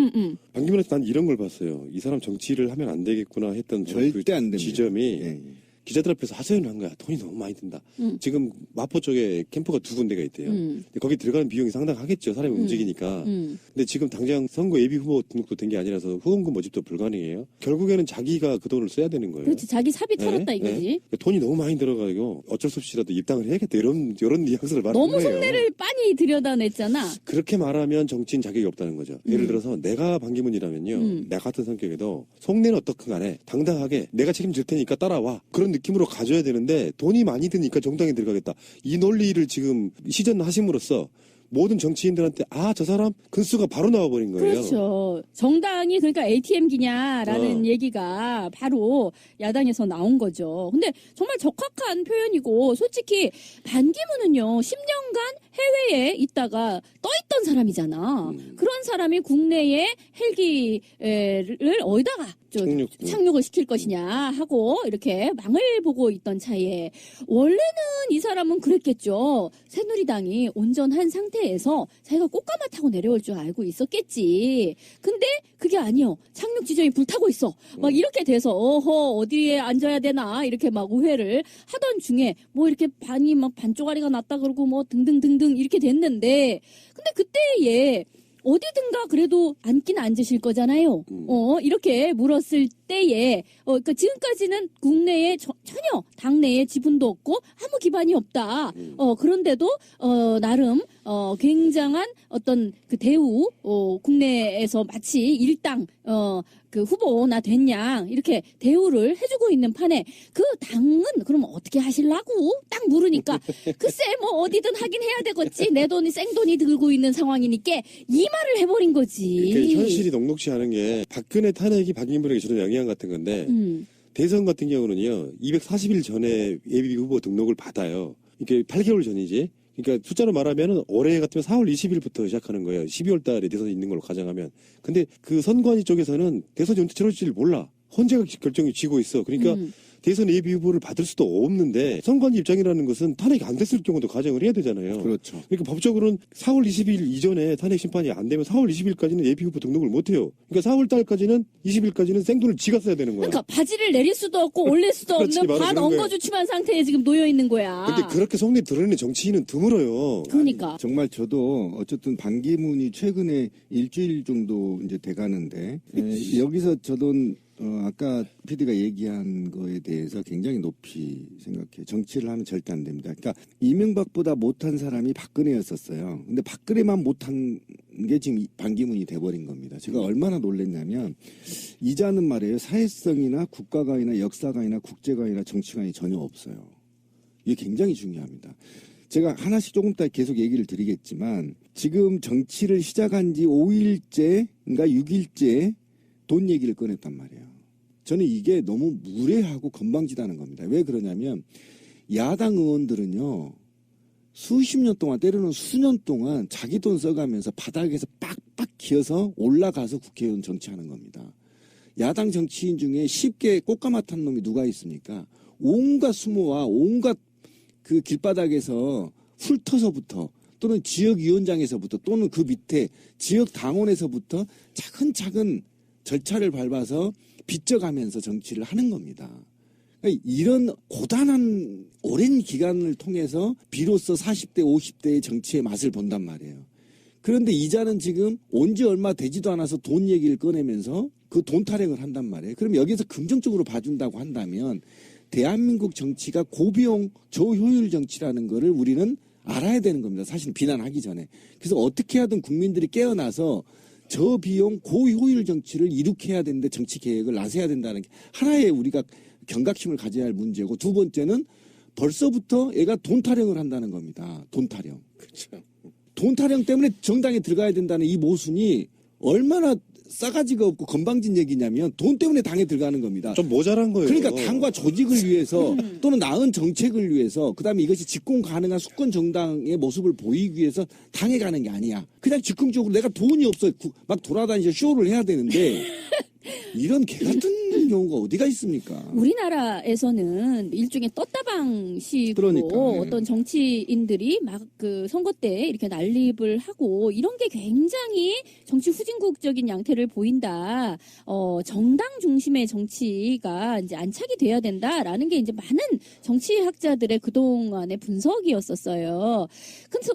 반기문한테 난 이런 걸 봤어요. 이 사람 정치를 하면 안 되겠구나 했던 절대 안 됩니다. 지점이 예. 기자들 앞에서 하소연을 한 거야. 돈이 너무 많이 든다. 지금 마포 쪽에 캠프가 2군데가 있대요. 근데 거기 들어가는 비용이 상당하겠죠. 사람이 움직이니까. 근데 지금 당장 선거 예비 후보 등록도 된 게 아니라서 후원금 모집도 불가능해요. 결국에는 자기가 그 돈을 써야 되는 거예요. 그렇지. 자기 사비 털었다 네, 이거지. 네. 돈이 너무 많이 들어가지고 어쩔 수 없이라도 입당을 해야겠다. 이런 뉘앙스를 말하는 너무 거예요. 속내를 빤히 들여다냈잖아. 그렇게 말하면 정치인 자격이 없다는 거죠. 예를 들어서 내가 반기문이라면요. 나 같은 성격에도 속내는 어떻든 간에 당당하게 내가 책임질 테니까 따라와. 그런 느낌으로 가져야 되는데 돈이 많이 드니까 정당에 들어가겠다. 이 논리를 지금 시전하심으로써 모든 정치인들한테 저 사람 근수가 바로 나와버린 거예요. 그렇죠. 정당이 그러니까 ATM기냐라는 얘기가 바로 야당에서 나온 거죠. 근데 정말 적확한 표현이고 솔직히 반기문은요 10년간 해외에 있다가 떠있던 사람이잖아. 그런 사람이 국내에 헬기를 어디다가 착륙을 시킬 것이냐 하고 이렇게 망을 보고 있던 차에 원래는 이 사람은 그랬겠죠. 새누리당이 온전한 상태에서 자기가 꽃가마 타고 내려올 줄 알고 있었겠지. 근데 그게 아니요. 착륙 지점이 불타고 있어. 막 이렇게 돼서 어디에 앉아야 되나 이렇게 막 오해를 하던 중에 뭐 이렇게 반이 막 반쪽아리가 났다 그러고 뭐 등등등등 이렇게 됐는데 근데 그때에 어디든가 그래도 앉긴 앉으실 거잖아요. 이렇게 물었을 때에, 그러니까 지금까지는 국내에 전혀 당내에 지분도 없고 아무 기반이 없다. 그런데도, 나름, 굉장한 어떤 그 대우, 국내에서 마치 일당, 그 후보나 됐냐 이렇게 대우를 해주고 있는 판에 그 당은 그럼 어떻게 하실라고 딱 물으니까 글쎄 뭐 어디든 하긴 해야 되겠지 내 돈이 생돈이 들고 있는 상황이니까 이 말을 해버린 거지. 그러니까 현실이 녹록치 않은 게 박근혜 탄핵이 박인분에게 주는 영향 같은 건데 대선 같은 경우는요 240일 전에 예비 후보 등록을 받아요. 이게 8개월 전이지. 그러니까 숫자로 말하면은 올해 같으면 4월 20일부터 시작하는 거예요. 12월 달에 대선이 있는 걸로 가정하면. 근데 그 선관위 쪽에서는 대선이 언제 치러질지를 몰라. 헌재가 결정이 지고 있어. 그러니까 대선 예비 후보를 받을 수도 없는데 선관위 입장이라는 것은 탄핵이 안 됐을 경우도 가정을 해야 되잖아요. 그렇죠. 그러니까 법적으로는 4월 20일 이전에 탄핵 심판이 안 되면 4월 20일까지는 예비 후보 등록을 못 해요. 그러니까 4월 달까지는 20일까지는 생돈을 지가 써야 되는 거야. 그러니까 바지를 내릴 수도 없고 올릴 수도 그렇지, 없는 바로 반 그런 거예요. 엉거주춤한 상태에 지금 놓여 있는 거야. 근데 그렇게 속내 드러내는 정치인은 드물어요. 그러니까 정말 저도 어쨌든 반기문이 최근에 일주일 정도 이제 돼가는데 여기서 저도 아까 PD가 얘기한 거에 대해서 굉장히 높이 생각해요. 정치를 하면 절대 안 됩니다. 그러니까 이명박보다 못한 사람이 박근혜였었어요. 근데 박근혜만 못한 게 지금 반기문이 돼버린 겁니다. 제가 얼마나 놀랐냐면 이자는 말이에요. 사회성이나 국가관이나 역사관이나 국제관이나 정치관이 전혀 없어요. 이게 굉장히 중요합니다. 제가 하나씩 조금 이따 계속 얘기를 드리겠지만 지금 정치를 시작한 지 5일째인가 6일째 돈 얘기를 꺼냈단 말이에요. 저는 이게 너무 무례하고 건방지다는 겁니다. 왜 그러냐면 야당 의원들은요. 수십 년 동안 때로는 수년 동안 자기 돈 써가면서 바닥에서 빡빡 기어서 올라가서 국회의원 정치하는 겁니다. 야당 정치인 중에 쉽게 꽃가마 탄 놈이 누가 있습니까? 온갖 수모와 온갖 그 길바닥에서 훑어서부터 또는 지역위원장에서부터 또는 그 밑에 지역 당원에서부터 차근차근 절차를 밟아서 빚져가면서 정치를 하는 겁니다. 그러니까 이런 고단한 오랜 기간을 통해서 비로소 40대, 50대의 정치의 맛을 본단 말이에요. 그런데 이자는 지금 온 지 얼마 되지도 않아서 돈 얘기를 꺼내면서 그 돈 타령을 한단 말이에요. 그럼 여기서 긍정적으로 봐준다고 한다면 대한민국 정치가 고비용 저효율 정치라는 거를 우리는 알아야 되는 겁니다. 사실 비난하기 전에. 그래서 어떻게 하든 국민들이 깨어나서 저비용 고효율 정치를 이룩해야 되는데 정치 계획을 나서야 된다는 게 하나의 우리가 경각심을 가져야 할 문제고 두 번째는 벌써부터 얘가 돈 타령을 한다는 겁니다. 돈 타령. 그렇죠. 돈 타령 때문에 정당에 들어가야 된다는 이 모순이 얼마나 싸가지가 없고 건방진 얘기냐면 돈 때문에 당에 들어가는 겁니다. 좀 모자란 거예요. 그러니까 당과 조직을 위해서 또는 나은 정책을 위해서 그다음에 이것이 집권 가능한 수권 정당의 모습을 보이기 위해서 당에 가는 게 아니야. 그냥 즉흥적으로 내가 돈이 없어 막 돌아다니서 쇼를 해야 되는데 이런 개 같은 경우가 어디가 있습니까? 우리나라에서는 일종의 떴다방식으로 그러니까, 네. 어떤 정치인들이 막 그 선거 때 이렇게 난립을 하고 이런 게 굉장히 정치 후진국적인 양태를 보인다. 정당 중심의 정치가 이제 안착이 돼야 된다라는 게 이제 많은 정치학자들의 그동안의 분석이었었어요.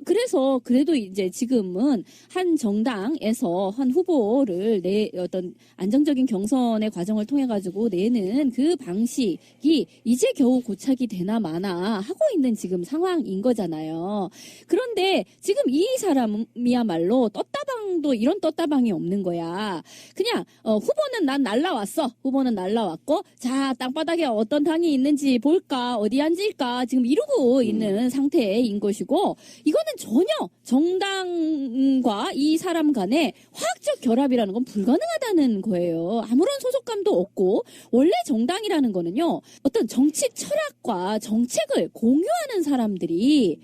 그래서 그래도 이제 지금은 한 정당에서 한 후보를 어떤 안정적인 경선의 과정을 통해 가지고 내는 그 방식이 이제 겨우 고착이 되나 마나 하고 있는 지금 상황인 거잖아요. 그런데 지금 이 사람이야말로 떴다방도 이런 떴다방이 없는 거야. 그냥 후보는 난 날라왔어. 후보는 날라왔고 자 땅바닥에 어떤 당이 있는지 볼까 어디 앉을까 지금 이러고 있는 상태인 것이고 이거는 전혀 정당과 이 사람 간의 화학적 결합이라는 건 불가능하다는 거예요. 아무런 소속감도 없고 그리고 원래 정당이라는 거는요, 어떤 정치 철학과 정책을 공유하는 사람들이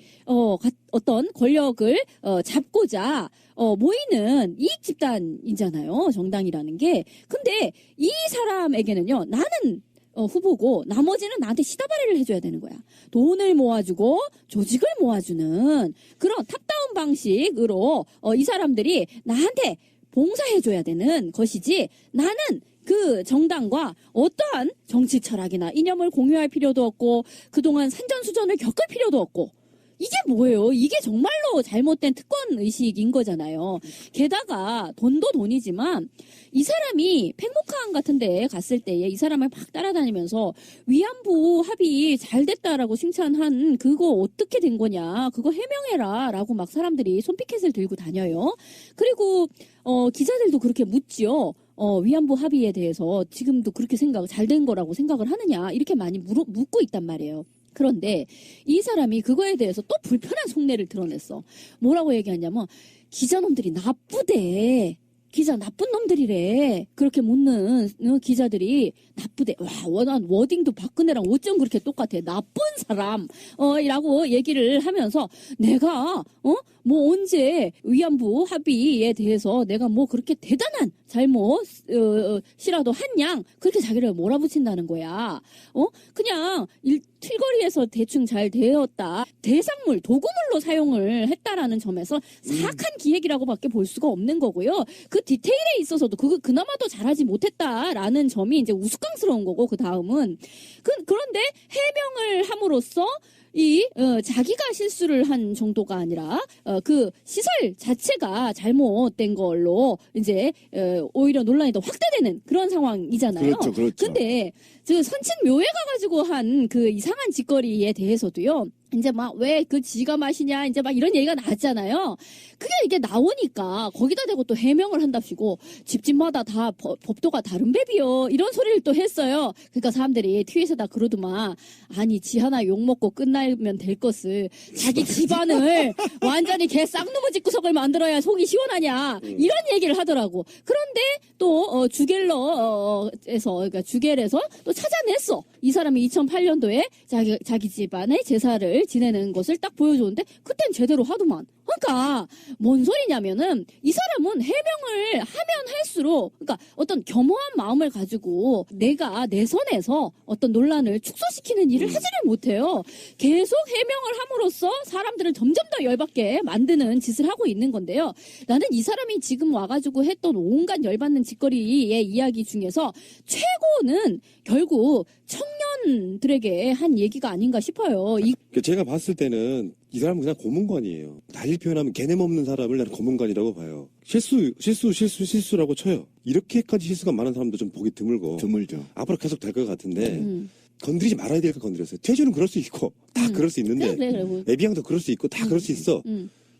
어떤 권력을 잡고자 모이는 이익 집단이잖아요. 정당이라는 게. 근데 이 사람에게는요, 나는 후보고 나머지는 나한테 시다바리를 해줘야 되는 거야. 돈을 모아주고 조직을 모아주는 그런 탑다운 방식으로 이 사람들이 나한테 봉사해줘야 되는 것이지, 나는 그 정당과 어떠한 정치 철학이나 이념을 공유할 필요도 없고 그동안 산전수전을 겪을 필요도 없고, 이게 뭐예요? 이게 정말로 잘못된 특권 의식인 거잖아요. 게다가 돈도 돈이지만 이 사람이 팽목항 같은 데 갔을 때에 이 사람을 막 따라다니면서 위안부 합의 잘 됐다라고 칭찬한 그거 어떻게 된 거냐, 그거 해명해라 라고 막 사람들이 손피켓을 들고 다녀요. 그리고 기자들도 그렇게 묻지요. 위안부 합의에 대해서 지금도 그렇게 잘 된 거라고 생각을 하느냐, 이렇게 많이 묻고 있단 말이에요. 그런데 이 사람이 그거에 대해서 또 불편한 속내를 드러냈어. 뭐라고 얘기하냐면, 기자놈들이 나쁘대. 기자 나쁜 놈들이래. 그렇게 묻는 기자들이 나쁘대. 와, 워딩도 박근혜랑 어쩜 그렇게 똑같아. 나쁜 사람. 라고 얘기를 하면서, 내가 뭐 언제 위안부 합의에 대해서 내가 뭐 그렇게 대단한 잘못이라도 한 양 그렇게 자기를 몰아붙인다는 거야. 그냥 틸거리에서 대충 잘 되었다. 대상물, 도구물로 사용을 했다라는 점에서 사악한 기획이라고밖에 볼 수가 없는 거고요. 그 디테일에 있어서도 그나마도 잘하지 못했다라는 점이 이제 우스꽝스러운 거고, 그 다음은 그런데 해명을 함으로써 자기가 실수를 한 정도가 아니라, 그 시설 자체가 잘못된 걸로, 이제, 오히려 논란이 더 확대되는 그런 상황이잖아요. 그렇죠, 그렇죠. 근데, 선친묘에 가가지고 한 그 이상한 짓거리에 대해서도요, 이제 막 왜 그 지가 마시냐, 이제 막 이런 얘기가 나왔잖아요. 그게 이게 나오니까 거기다 대고 또 해명을 한답시고, 집집마다 다 법도가 다른 뱀이요, 이런 소리를 또 했어요. 그러니까 사람들이 트윗에다 그러더만, 아니 지 하나 욕먹고 끝나면 될 것을 자기 집안을 완전히 개 쌍누무 집구석을 만들어야 속이 시원하냐, 이런 얘기를 하더라고. 그런데 또 주겔러에서, 그러니까 주겔에서 또 찾아냈어. 이 사람이 2008년도에 자기 집안의 제사를 지내는 것을 딱 보여줬는데, 그땐 제대로 하더만. 그러니까 뭔 소리냐면은, 이 사람은 해명을 하면 할수록, 그러니까 어떤 겸허한 마음을 가지고 내가 내 선에서 어떤 논란을 축소시키는 일을 하지를 못해요. 계속 해명을 함으로써 사람들을 점점 더 열받게 만드는 짓을 하고 있는 건데요. 나는 이 사람이 지금 와가지고 했던 온갖 열받는 짓거리의 이야기 중에서 최고는 결국 청년들에게 한 얘기가 아닌가 싶어요. 제가 봤을 때는 이 사람은 그냥 고문관이에요. 달리 표현하면 개념 없는 사람을 나는 고문관이라고 봐요. 실수라고 쳐요. 이렇게까지 실수가 많은 사람도 좀 보기 드물고. 드물죠. 앞으로 계속 될 것 같은데, 건드리지 말아야 될까 건드렸어요. 태주는 그럴 수 있고, 다 그럴 수 있는데, 그래. 애비양도 그럴 수 있고, 다 그럴 수 있어.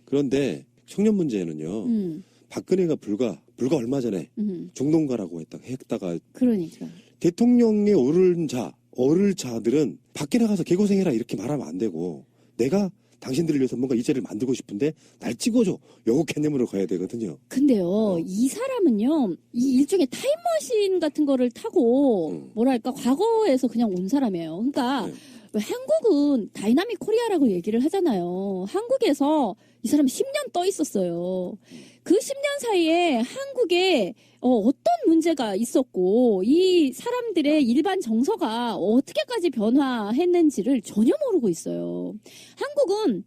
그런데 청년 문제는요, 박근혜가 불과 얼마 전에 종농가라고 했다가, 그러니까. 대통령에 오를 자들은 밖에 나가서 개고생해라 이렇게 말하면 안 되고, 내가 당신들을 위해서 뭔가 이 자리를 만들고 싶은데 날 찍어줘, 요거 개념으로 가야 되거든요. 근데요, 이 사람은요, 이 일종의 타임머신 같은 거를 타고 뭐랄까 과거에서 그냥 온 사람이에요. 그러니까 왜 한국은 다이나믹 코리아라고 얘기를 하잖아요. 한국에서 이 사람 10년 떠 있었어요. 그 10년 사이에 한국에 어떤 문제가 있었고 이 사람들의 일반 정서가 어떻게까지 변화했는지를 전혀 모르고 있어요. 한국은,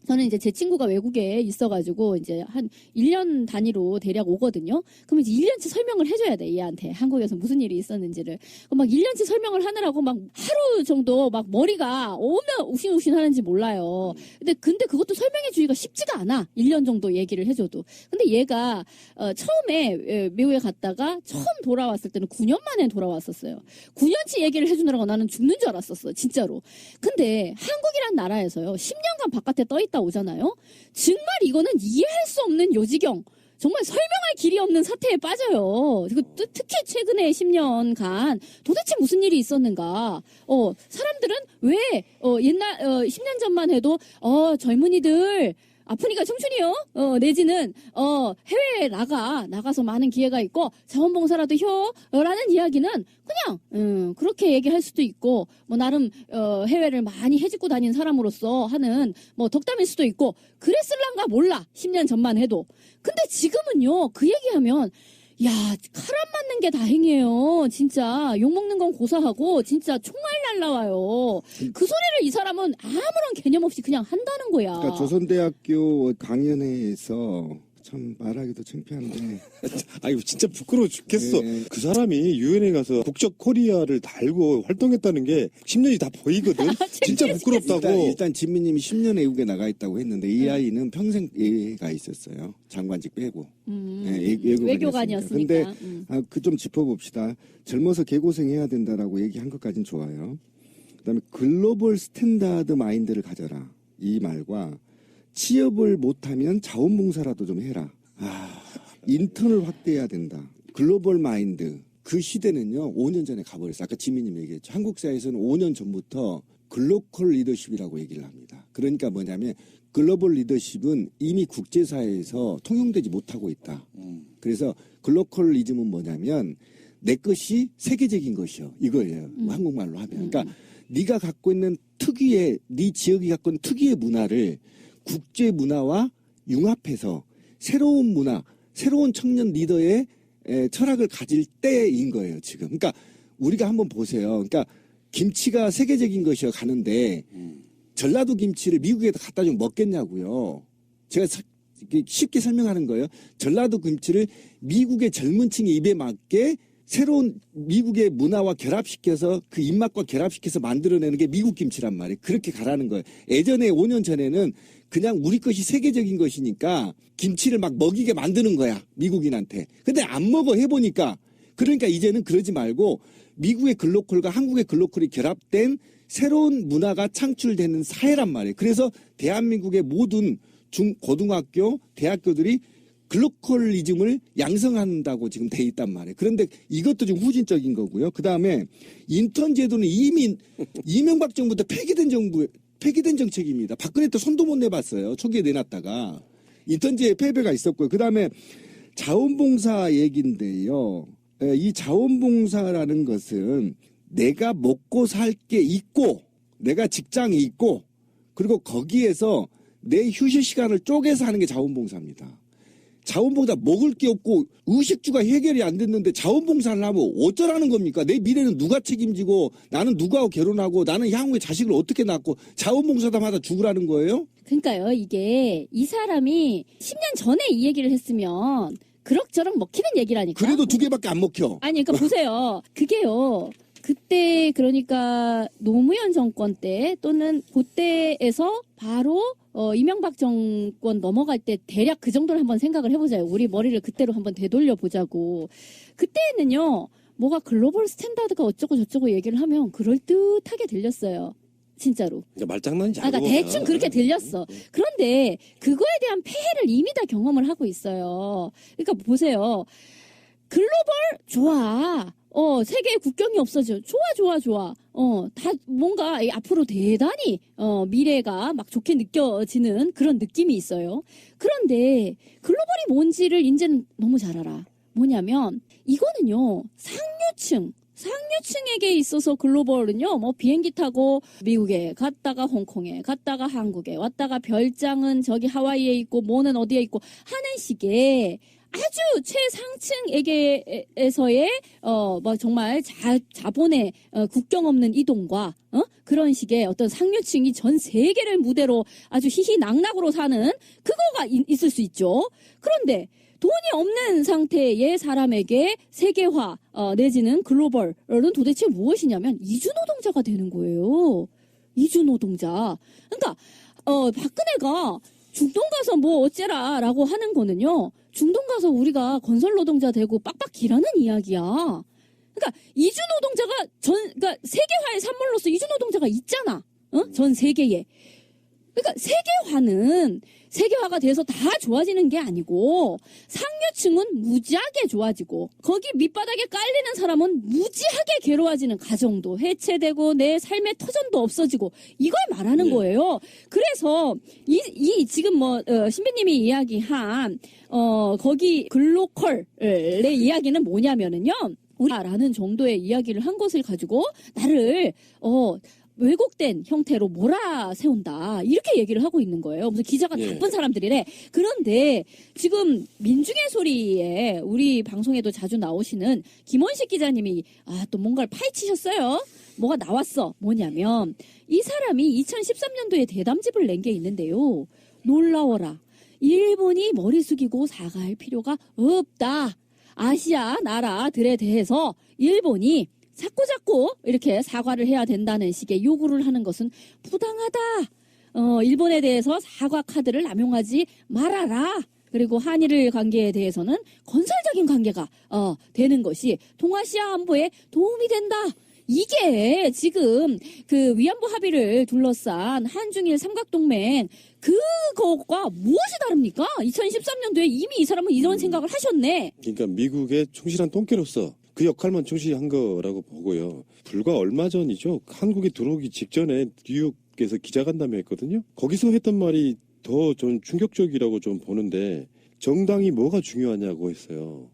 저는 이제 제 친구가 외국에 있어가지고 이제 한 1년 단위로 대략 오거든요. 그럼 이제 1년치 설명을 해줘야 돼, 얘한테. 한국에서 무슨 일이 있었는지를. 막 1년치 설명을 하느라고 막 하루 정도 막 머리가 오면 욱신욱신 하는지 몰라요. 근데 그것도 설명해주기가 쉽지가 않아. 1년 정도 얘기를 해줘도. 근데 얘가 처음에 미국에 갔다가 처음 돌아왔을 때는 9년 만에 돌아왔었어요. 9년치 얘기를 해주느라고 나는 죽는 줄 알았었어, 진짜로. 근데 한국이란 나라에서요, 10년간 바깥에 떠있다 오잖아요. 정말 이거는 이해할 수 없는 요지경, 정말 설명할 길이 없는 사태에 빠져요. 그리고 특히 최근에 10년간 도대체 무슨 일이 있었는가. 사람들은 왜 옛날 10년 전만 해도 젊은이들 아프니까 청춘이요. 내지는 해외에 나가서 많은 기회가 있고 자원봉사라도 라는 이야기는 그냥 그렇게 얘기할 수도 있고 뭐 나름 해외를 많이 해집고 다닌 사람으로서 하는 뭐 덕담일 수도 있고 그랬을란가 몰라. 10년 전만 해도. 근데 지금은요. 그 얘기하면 야, 칼 안 맞는 게 다행이에요. 진짜 욕먹는 건 고사하고 진짜 총알 날라와요. 그 소리를 이 사람은 아무런 개념 없이 그냥 한다는 거야. 그러니까 조선대학교 강연회에서 참 말하기도 창피한데 아이고 진짜 부끄러워 죽겠어. 네. 그 사람이 유엔에 가서 국적 코리아를 달고 활동했다는 게 10년이 다 보이거든. 진짜 부끄럽다고. 일단 진미님이 10년 외국에 나가 있다고 했는데 이 아이는 평생 예가 있었어요. 장관직 빼고. 네, 외교관이었으니까. 근데 그 좀 짚어봅시다. 젊어서 개고생해야 된다라고 얘기한 것까진 좋아요. 그다음에 글로벌 스탠다드 마인드를 가져라. 이 말과 취업을 못하면 자원봉사라도 좀 해라. 인턴을 확대해야 된다. 글로벌 마인드. 그 시대는요, 5년 전에 가버렸어요. 아까 지민님 얘기했죠. 한국 사회에서는 5년 전부터 글로컬 리더십이라고 얘기를 합니다. 그러니까 뭐냐면 글로벌 리더십은 이미 국제사회에서 통용되지 못하고 있다. 그래서 글로컬리즘은 뭐냐면 내 것이 세계적인 것이요. 이거예요. 한국말로 하면. 그러니까 네가 갖고 있는 특유의, 네 지역이 갖고 있는 특유의 문화를 국제 문화와 융합해서 새로운 문화, 새로운 청년 리더의 철학을 가질 때인 거예요, 지금. 그러니까 우리가 한번 보세요. 그러니까 김치가 세계적인 것이여 가는데 전라도 김치를 미국에다 갖다 좀 먹겠냐고요. 제가 쉽게 설명하는 거예요. 전라도 김치를 미국의 젊은 층의 입에 맞게 새로운 미국의 문화와 결합시켜서 그 입맛과 결합시켜서 만들어내는 게 미국 김치란 말이에요. 그렇게 가라는 거예요. 예전에 5년 전에는 그냥 우리 것이 세계적인 것이니까 김치를 막 먹이게 만드는 거야. 미국인한테. 근데 안 먹어 해보니까. 그러니까 이제는 그러지 말고 미국의 글로컬과 한국의 글로컬이 결합된 새로운 문화가 창출되는 사회란 말이에요. 그래서 대한민국의 모든 고등학교, 대학교들이 글로컬리즘을 양성한다고 지금 돼 있단 말이에요. 그런데 이것도 좀 후진적인 거고요. 그 다음에 인턴 제도는 이미 이명박 정부 때 폐기된 정책입니다. 박근혜 때 손도 못 내봤어요. 초기에 내놨다가. 인턴제에 폐배가 있었고요. 그 다음에 자원봉사 얘기인데요. 이 자원봉사라는 것은 내가 먹고 살 게 있고, 내가 직장이 있고, 그리고 거기에서 내 휴식 시간을 쪼개서 하는 게 자원봉사입니다. 자원봉사 먹을 게 없고 의식주가 해결이 안 됐는데 자원봉사를 하면 어쩌라는 겁니까? 내 미래는 누가 책임지고 나는 누구하고 결혼하고 나는 향후에 자식을 어떻게 낳고 자원봉사다마다 죽으라는 거예요? 그러니까요. 이게 이 사람이 10년 전에 이 얘기를 했으면 그럭저럭 먹히는 얘기라니까. 그래도 2개밖에 안 먹혀. 아니 그러니까 보세요. 그게요. 그때 그러니까 노무현 정권 때 또는 그때에서 바로 이명박 정권 넘어갈 때 대략 그 정도를 한번 생각을 해보자요. 우리 머리를 그때로 한번 되돌려 보자고. 그때는요. 뭐가 글로벌 스탠다드가 어쩌고 저쩌고 얘기를 하면 그럴듯하게 들렸어요. 진짜로. 말장난이지. 그러니까 대충 그렇게 들렸어. 그런데 그거에 대한 폐해를 이미 다 경험을 하고 있어요. 그러니까 보세요. 글로벌 좋아. 세계의 국경이 없어져. 좋아. 다 뭔가 앞으로 대단히 미래가 막 좋게 느껴지는 그런 느낌이 있어요. 그런데 글로벌이 뭔지를 이제는 너무 잘 알아. 뭐냐면 이거는요. 상류층에게 있어서 글로벌은요. 뭐 비행기 타고 미국에 갔다가 홍콩에 갔다가 한국에 왔다가 별장은 저기 하와이에 있고 뭐는 어디에 있고 하는 식의 아주 최상층에게에서의 뭐 정말 자본의 국경 없는 이동과 그런 식의 어떤 상류층이 전 세계를 무대로 아주 희희낙낙으로 사는 그거가 있을 수 있죠. 그런데 돈이 없는 상태의 사람에게 세계화 내지는 글로벌은 도대체 무엇이냐면 이주노동자가 되는 거예요. 이주노동자. 그러니까 박근혜가 중동 가서 뭐 어째라라고 하는 거는요. 중동 가서 우리가 건설 노동자 되고 빡빡 일하는 이야기야. 그러니까 이주 노동자가 그러니까 세계화의 산물로서 이주 노동자가 있잖아. 전 세계에. 그러니까 세계화가 돼서 다 좋아지는 게 아니고 상류층은 무지하게 좋아지고 거기 밑바닥에 깔리는 사람은 무지하게 괴로워지는 가정도 해체되고 내 삶의 터전도 없어지고 이걸 말하는 거예요. 그래서 이 지금 신비님이 이야기한 거기 글로컬의 이야기는 뭐냐면은요. 우리라는 정도의 이야기를 한 것을 가지고 나를 왜곡된 형태로 몰아세운다. 이렇게 얘기를 하고 있는 거예요. 무슨 기자가 나쁜 사람들이래. 그런데 지금 민중의 소리에 우리 방송에도 자주 나오시는 김원식 기자님이 또 뭔가를 파헤치셨어요. 뭐가 나왔어. 뭐냐면 이 사람이 2013년도에 대담집을 낸 게 있는데요. 놀라워라. 일본이 머리 숙이고 사과할 필요가 없다. 아시아 나라들에 대해서 일본이 자꾸 이렇게 사과를 해야 된다는 식의 요구를 하는 것은 부당하다. 일본에 대해서 사과 카드를 남용하지 말아라. 그리고 한일 관계에 대해서는 건설적인 관계가 되는 것이 동아시아 안보에 도움이 된다. 이게 지금 그 위안부 합의를 둘러싼 한중일 삼각동맹 그거가 무엇이 다릅니까? 2013년도에 이미 이 사람은 이런 생각을 하셨네. 그러니까 미국의 충실한 똥개로서 그 역할만 충실히 한 거라고 보고요. 불과 얼마 전이죠. 한국에 들어오기 직전에 뉴욕에서 기자간담회 했거든요. 거기서 했던 말이 더 좀 충격적이라고 좀 보는데 정당이 뭐가 중요하냐고 했어요.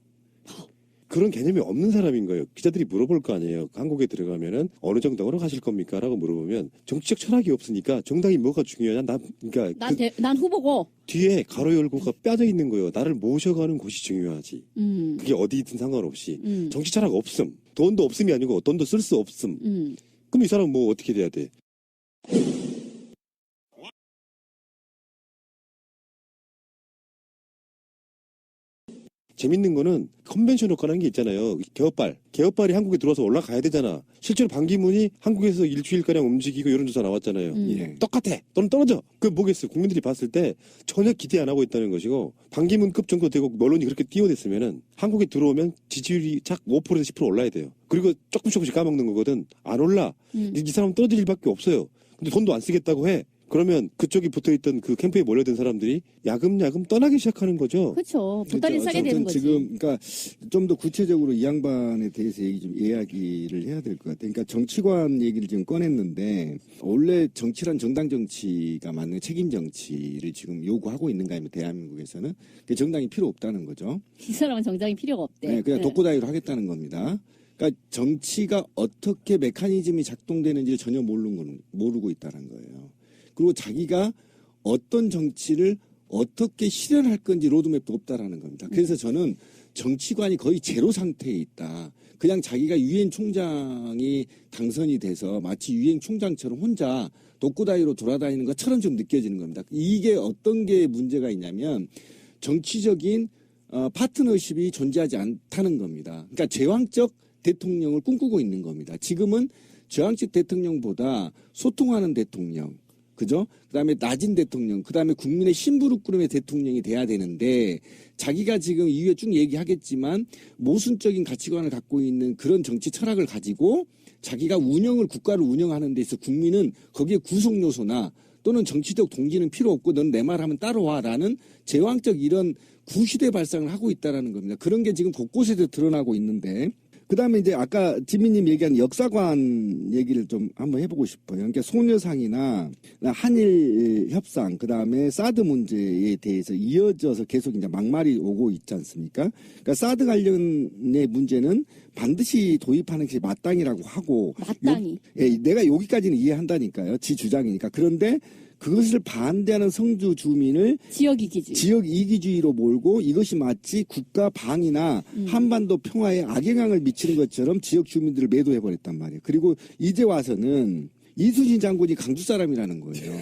그런 개념이 없는 사람인 거예요. 기자들이 물어볼 거 아니에요. 한국에 들어가면은 어느 정당으로 가실 겁니까? 라고 물어보면 정치적 철학이 없으니까 정당이 뭐가 중요하냐? 난 후보고. 뒤에 가로 열고가 빠져 있는 거예요. 나를 모셔가는 곳이 중요하지. 그게 어디든 상관없이. 정치 철학 없음. 돈도 없음이 아니고 돈도 쓸 수 없음. 그럼 이 사람은 뭐 어떻게 돼야 돼? 재밌는 거는 컨벤션 효과라는 게 있잖아요. 개업발이 한국에 들어와서 올라가야 되잖아. 실제로 반기문이 한국에서 일주일가량 움직이고 이런 조사 나왔잖아요. 똑같아. 또는 떨어져. 그럼 뭐겠어요. 국민들이 봤을 때 전혀 기대 안 하고 있다는 것이고 반기문급 정도 되고 언론이 그렇게 띄워댔으면은 한국에 들어오면 지지율이 작 5%에서 10% 올라야 돼요. 그리고 조금씩 까먹는 거거든. 안 올라. 이 사람은 떨어질 일밖에 없어요. 근데 돈도 안 쓰겠다고 해. 그러면 그쪽이 붙어있던 그 캠프에 몰려든 사람들이 야금야금 떠나기 시작하는 거죠. 그렇죠. 보따리 싸게 되는 거지. 지금 그러니까 좀 더 구체적으로 이 양반에 대해서 이야기를 해야 될 것 같아요. 그러니까 정치관 얘기를 지금 꺼냈는데 원래 정치란 정당 정치가 맞는 책임 정치를 지금 요구하고 있는가 하면 대한민국에서는 정당이 필요 없다는 거죠. 이 사람은 정당이 필요가 없대. 네, 그냥 독고다이로 하겠다는 겁니다. 그러니까 정치가 어떻게 메커니즘이 작동되는지를 전혀 모르고 있다는 거예요. 그리고 자기가 어떤 정치를 어떻게 실현할 건지 로드맵도 없다라는 겁니다. 그래서 저는 정치관이 거의 제로 상태에 있다. 그냥 자기가 유엔 총장이 당선이 돼서 마치 유엔 총장처럼 혼자 독고다이로 돌아다니는 것처럼 좀 느껴지는 겁니다. 이게 어떤 게 문제가 있냐면 정치적인 파트너십이 존재하지 않다는 겁니다. 그러니까 제왕적 대통령을 꿈꾸고 있는 겁니다. 지금은 제왕적 대통령보다 소통하는 대통령, 그죠? 그 다음에 낮은 대통령, 그 다음에 국민의 심부름꾼의 대통령이 돼야 되는데 자기가 지금 이후에 쭉 얘기하겠지만 모순적인 가치관을 갖고 있는 그런 정치 철학을 가지고 자기가 국가를 운영하는 데 있어 국민은 거기에 구성 요소나 또는 정치적 동기는 필요 없고 넌 내 말 하면 따라와라는 제왕적 이런 구시대 발상을 하고 있다라는 겁니다. 그런 게 지금 곳곳에서 드러나고 있는데 그 다음에 이제 아까 지민님 얘기한 역사관 얘기를 좀 한번 해보고 싶어요. 그러니까 소녀상이나 한일 협상, 그 다음에 사드 문제에 대해서 이어져서 계속 이제 막말이 오고 있지 않습니까? 그러니까 사드 관련의 문제는 반드시 도입하는 것이 마땅이라고 하고. 마땅히. 내가 여기까지는 이해한다니까요. 지 주장이니까. 그런데 그것을 반대하는 성주 주민을 지역 이기주의로 몰고 이것이 마치 국가 방위나 한반도 평화에 악영향을 미치는 것처럼 지역 주민들을 매도해버렸단 말이에요. 그리고 이제 와서는 이순신 장군이 강주 사람이라는 거예요.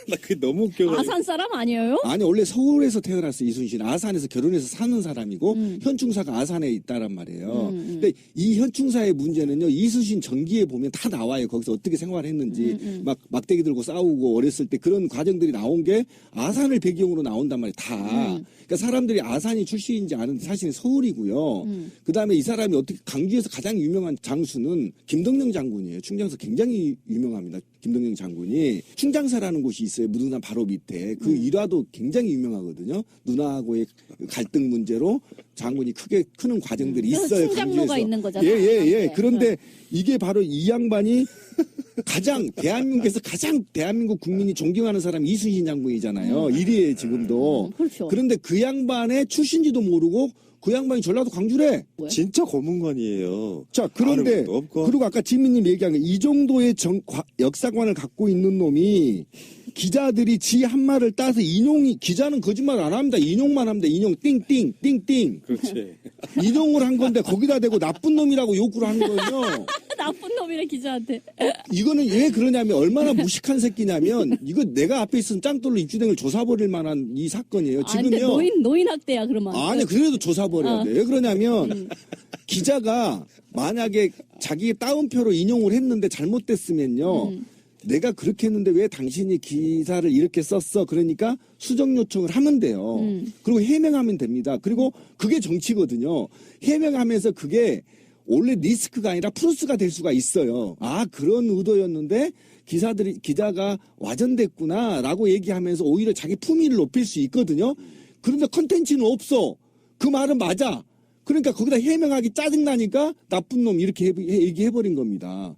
나 그게 너무 웃겨. 아산 사람 아니에요? 아니 원래 서울에서 태어났어. 이순신 아산에서 결혼해서 사는 사람이고 현충사가 아산에 있다란 말이에요. 근데 이 현충사의 문제는요. 이순신 전기에 보면 다 나와요. 거기서 어떻게 생활했는지 막 막대기 들고 싸우고 어렸을 때 그런 과정들이 나온 게 아산을 배경으로 나온단 말이에요. 다. 그러니까 사람들이 아산이 출신인지 아는데 사실은 서울이고요. 그다음에 이 사람이 어떻게 강주에서 가장 유명한 장수는 김덕령 장군이에요. 충정에서 굉장히 유명합니다. 김동영 장군이 충장사라는 곳이 있어요. 무등산 바로 밑에. 그 일화도 굉장히 유명하거든요. 누나하고의 갈등 문제로 장군이 크게 크는 과정들이 있어요. 충장로가 강주에서. 있는 거잖아요. 예. 그런데 이게 바로 이 양반이 가장 대한민국 국민이 존경하는 사람이 이순신 장군이잖아요. 1위에 지금도. 그렇죠. 그런데 그 양반의 출신지도 모르고 그 양반이 전라도 광주래. 진짜 고문관이에요. 자, 그런데 아는 것도 없고. 그리고 아까 지민님 얘기한 게 이 정도의 역사관을 갖고 있는 놈이 기자들이 지 한 말을 따서 기자는 거짓말 안 합니다. 인용만 합니다. 인용 띵띵 띵띵. 그렇지. 인용을 한 건데 거기다 대고 나쁜 놈이라고 욕을 하는 거예요. 나쁜 놈이래 기자한테. 이거는 왜 그러냐면 얼마나 무식한 새끼냐면 이거 내가 앞에 있으면 짱돌로 입주댕을 조사버릴 만한 이 사건이에요. 아, 근데 지금요. 노인 학대야 그러면. 아니 그래도 조사버려야 돼. 왜 그러냐면 기자가 만약에 자기 따옴표로 인용을 했는데 잘못됐으면요. 내가 그렇게 했는데 왜 당신이 기사를 이렇게 썼어? 그러니까 수정 요청을 하면 돼요. 그리고 해명하면 됩니다. 그리고 그게 정치거든요. 해명하면서 그게 원래 리스크가 아니라 플러스가 될 수가 있어요. 아, 그런 의도였는데 기자가 와전됐구나라고 얘기하면서 오히려 자기 품위를 높일 수 있거든요. 그런데 컨텐츠는 없어. 그 말은 맞아. 그러니까 거기다 해명하기 짜증나니까 나쁜 놈 이렇게 얘기해버린 겁니다.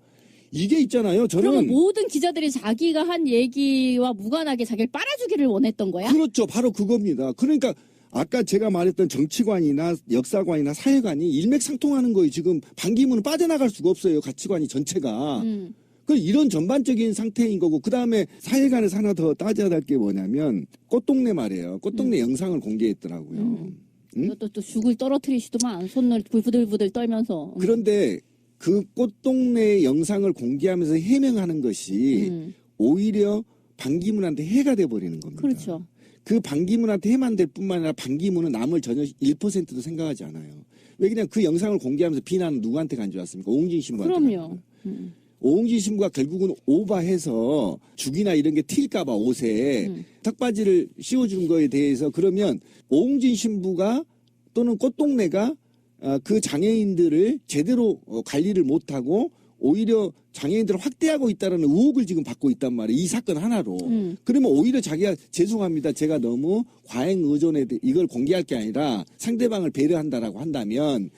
이게 있잖아요. 그러면 저는 모든 기자들이 자기가 한 얘기와 무관하게 자기를 빨아주기를 원했던 거야? 그렇죠. 바로 그겁니다. 그러니까 아까 제가 말했던 정치관이나 역사관이나 사회관이 일맥상통하는 거예요. 지금 반기문은 빠져나갈 수가 없어요. 가치관이 전체가. 그 이런 전반적인 상태인 거고 그다음에 사회관에서 하나 더 따져야 될 게 뭐냐면 꽃동네 말이에요. 꽃동네 영상을 공개했더라고요. 응? 또 죽을 떨어뜨리시더만 손을 부들부들 떨면서. 그런데 그 꽃동네 영상을 공개하면서 해명하는 것이 오히려 반기문한테 해가 돼버리는 겁니다. 그렇죠. 그 반기문한테 해만 될 뿐만 아니라 반기문은 남을 전혀 1%도 생각하지 않아요. 왜 그냥 그 영상을 공개하면서 비난은 누구한테 간 줄 아십니까? 오홍진 신부한테. 그럼요. 오홍진 신부가 결국은 오바해서 죽이나 이런 게 튈까봐 옷에 턱바지를 씌워준 거에 대해서 그러면 오홍진 신부가 또는 꽃동네가 그 장애인들을 제대로 관리를 못하고 오히려 장애인들을 확대하고 있다는 의혹을 지금 받고 있단 말이에요. 이 사건 하나로. 그러면 오히려 자기가 죄송합니다. 제가 너무 과잉 의존에 이걸 공개할 게 아니라 상대방을 배려한다라고 한다면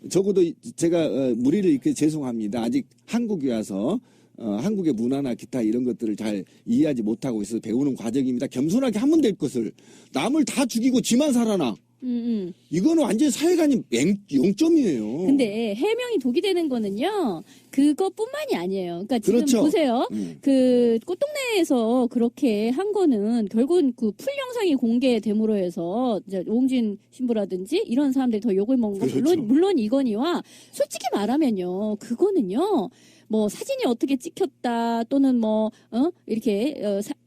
적어도 제가 무리를 이렇게 죄송합니다. 아직 한국에 와서 한국의 문화나 기타 이런 것들을 잘 이해하지 못하고 있어서 배우는 과정입니다. 겸손하게 하면 될 것을 남을 다 죽이고 지만 살아나. 이거는 완전히 사회관이 0점이에요. 근데 해명이 독이 되는 거는요, 그것뿐만이 아니에요. 그러니까 지금 그렇죠. 보세요. 그 꽃동네에서 그렇게 한 거는 결국은 그 풀 영상이 공개됨으로 해서 이제 오홍진 신부라든지 이런 사람들이 더 욕을 먹은 거 그렇죠. 물론 이거니와 솔직히 말하면요, 그거는요. 뭐 사진이 어떻게 찍혔다 또는 뭐 이렇게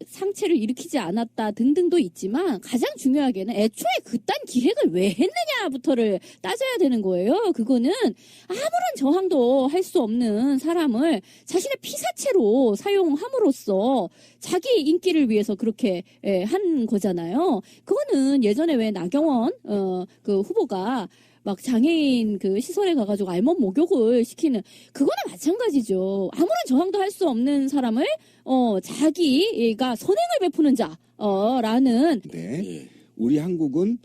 상체를 일으키지 않았다 등등도 있지만 가장 중요하게는 애초에 그딴 기획을 왜 했느냐부터를 따져야 되는 거예요. 그거는 아무런 저항도 할 수 없는 사람을 자신의 피사체로 사용함으로써 자기 인기를 위해서 그렇게 한 거잖아요. 그거는 예전에 왜 나경원 그 후보가 막 장애인 그 시설에 가가지고 알몸 목욕을 시키는 그거나 마찬가지죠. 아무런 저항도 할 수 없는 사람을 자기가 선행을 베푸는 자라는 네. 우리 한국은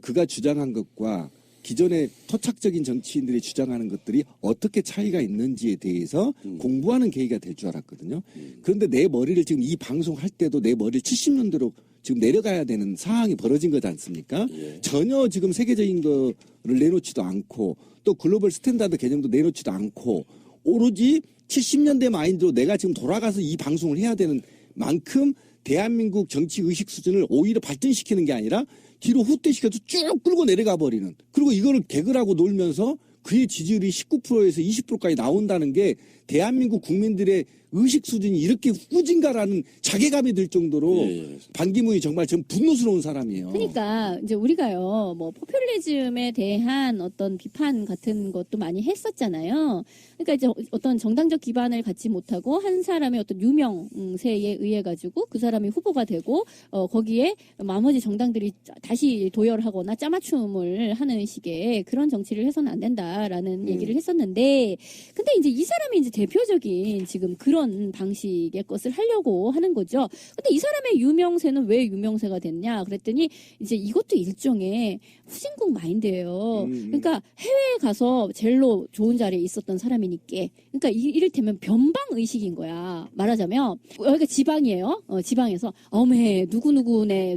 그가 주장한 것과 기존의 토착적인 정치인들이 주장하는 것들이 어떻게 차이가 있는지에 대해서 공부하는 계기가 될 줄 알았거든요. 그런데 내 머리를 지금 이 방송할 때도 내 머리를 70년대로 지금 내려가야 되는 상황이 벌어진 거지 않습니까? 전혀 지금 세계적인 거를 내놓지도 않고 또 글로벌 스탠다드 개념도 내놓지도 않고 오로지 70년대 마인드로 내가 지금 돌아가서 이 방송을 해야 되는 만큼 대한민국 정치 의식 수준을 오히려 발전시키는 게 아니라 뒤로 후퇴시켜서 쭉 끌고 내려가 버리는. 그리고 이거를 개그라고 놀면서 그의 지지율이 19%에서 20%까지 나온다는 게 대한민국 국민들의 의식 수준이 이렇게 후진가라는 자괴감이 들 정도로 반기문이 정말 좀 분노스러운 사람이에요. 그러니까 이제 우리가요, 뭐 포퓰리즘에 대한 어떤 비판 같은 것도 많이 했었잖아요. 그러니까 이제 어떤 정당적 기반을 갖지 못하고 한 사람의 어떤 유명세에 의해 가지고 그 사람이 후보가 되고 거기에 나머지 정당들이 다시 도열하거나 짜맞춤을 하는 식의 그런 정치를 해서는 안 된다라는 얘기를 했었는데, 근데 이제 이 사람이 이제 대표적인 지금 그런 이런 방식의 것을 하려고 하는 거죠. 근데 이 사람의 유명세는 왜 유명세가 됐냐 그랬더니 이제 이것도 일종의 후진국 마인드예요. 그러니까 해외에 가서 젤로 좋은 자리에 있었던 사람이니까 그러니까 이를테면 변방 의식인 거야. 말하자면 여기가 지방이에요. 지방에서 어메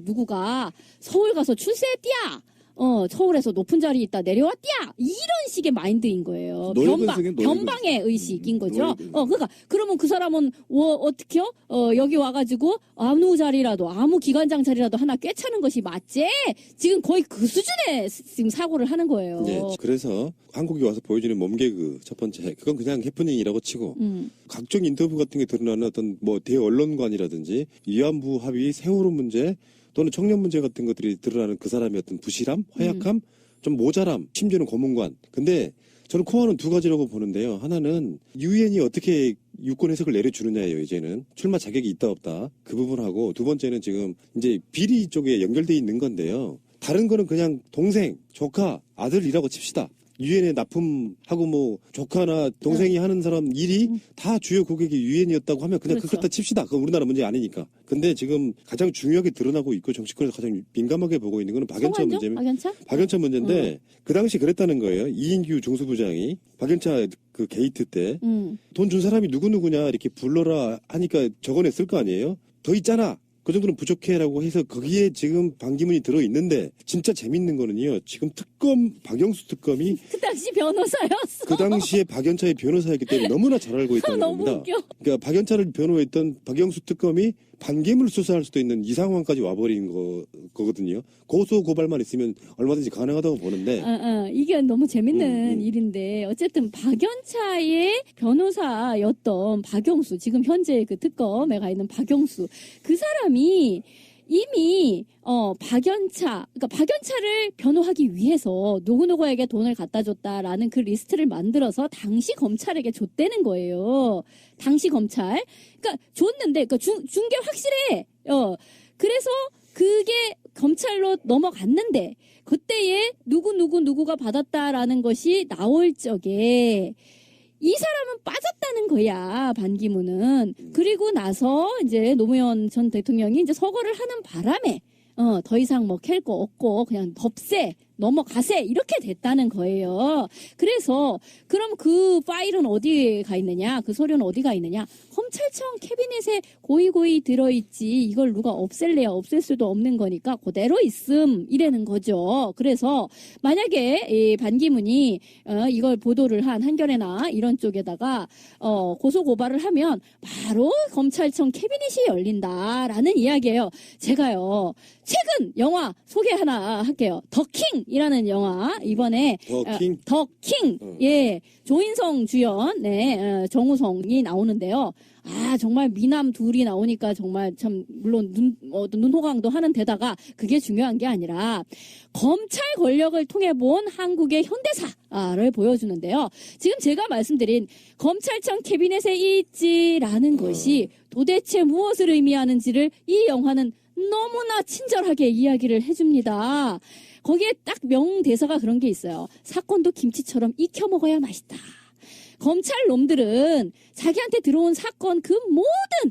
누구가 서울 가서 출세했디야. 서울에서 높은 자리에 있다 내려왔디야. 이런 식의 마인드인 거예요. 변방의 의식인 거죠. 그러니까 그러면 그 사람은 어떻게요? 여기 와가지고 아무 자리라도 아무 기관장 자리라도 하나 꿰차는 것이 맞지? 지금 거의 그 수준의 지금 사고를 하는 거예요. 네, 그래서 한국에 와서 보여주는 몸개그 첫 번째 그건 그냥 해프닝이라고 치고 각종 인터뷰 같은 게 드러나는 어떤 뭐 대언론관이라든지 위안부 합의 세월호 문제 또는 청년 문제 같은 것들이 드러나는 그 사람의 어떤 부실함, 허약함, 좀 모자람, 심지어는 고문관. 근데 저는 코어는 두 가지라고 보는데요. 하나는 유엔이 어떻게 유권 해석을 내려주느냐예요. 이제는 출마 자격이 있다 없다 그 부분하고 두 번째는 지금 이제 비리 쪽에 연결돼 있는 건데요. 다른 거는 그냥 동생, 조카, 아들이라고 칩시다. 유엔에 납품하고 뭐 조카나 동생이 하는 사람 일이 다 주요 고객이 유엔이었다고 하면 그냥 그렇다 칩시다. 그건 우리나라 문제 아니니까. 근데 지금 가장 중요하게 드러나고 있고 정치권에서 가장 민감하게 보고 있는 거는 박연차 문제입니다. 박연차 문제인데 그 당시 그랬다는 거예요. 이인규 중수부장이 박연차 그 게이트 때 돈 준 사람이 누구냐 이렇게 불러라 하니까 적어냈을 거 아니에요. 더 있잖아. 그 정도는 부족해라고 해서 거기에 지금 반기문이 들어있는데 진짜 재밌는 거는요. 지금 박영수 특검이 그 당시 변호사였어. 그 당시에 박연차의 변호사였기 때문에 너무나 잘 알고 있다는 너무 겁니다. 웃겨. 그러니까 박연차를 변호했던 박영수 특검이 반기문을 수사할 수도 있는 이 상황까지 와버린 거거든요. 고소 고발만 있으면 얼마든지 가능하다고 보는데 이게 너무 재밌는 일인데 어쨌든 박연차의 변호사였던 박영수 지금 현재 그 특검에 가 있는 박영수 그 사람이 이미 그러니까 박연차를 변호하기 위해서 누구누구에게 돈을 갖다 줬다라는 그 리스트를 만들어서 당시 검찰에게 줬다는 거예요. 당시 검찰. 그러니까 줬는데 그러니까 준 게 확실해. 그래서 그게 검찰로 넘어갔는데 그때에 누구가 받았다라는 것이 나올 적에 이 사람은 빠졌다는 거야, 반기문은. 그리고 나서 이제 노무현 전 대통령이 이제 서거를 하는 바람에 더 이상 뭐 캘 거 없고 그냥 덥세 넘어가세 이렇게 됐다는 거예요. 그래서 그럼 그 파일은 어디에 가 있느냐? 그 서류는 어디 가 있느냐? 검찰청 캐비넷에 고이고이 들어있지 이걸 누가 없앨래야 없앨 수도 없는 거니까 그대로 있음 이라는 거죠. 그래서 만약에 이 반기문이 이걸 보도를 한 한겨레나 이런 쪽에다가 고소 고발을 하면 바로 검찰청 캐비넷이 열린다라는 이야기예요. 제가요 최근 영화 소개 하나 할게요. 더킹이라는 영화 이번에 더킹 예 조인성 주연 정우성이 나오는데요. 정말 미남 둘이 나오니까 정말 참 물론 눈호강도 하는 데다가 그게 중요한 게 아니라 검찰 권력을 통해 본 한국의 현대사를 보여주는데요. 지금 제가 말씀드린 검찰청 캐비넷에 있지라는 것이 도대체 무엇을 의미하는지를 이 영화는 너무나 친절하게 이야기를 해줍니다. 거기에 딱 명대사가 그런 게 있어요. 사건도 김치처럼 익혀 먹어야 맛있다. 검찰 놈들은 자기한테 들어온 사건 그 모든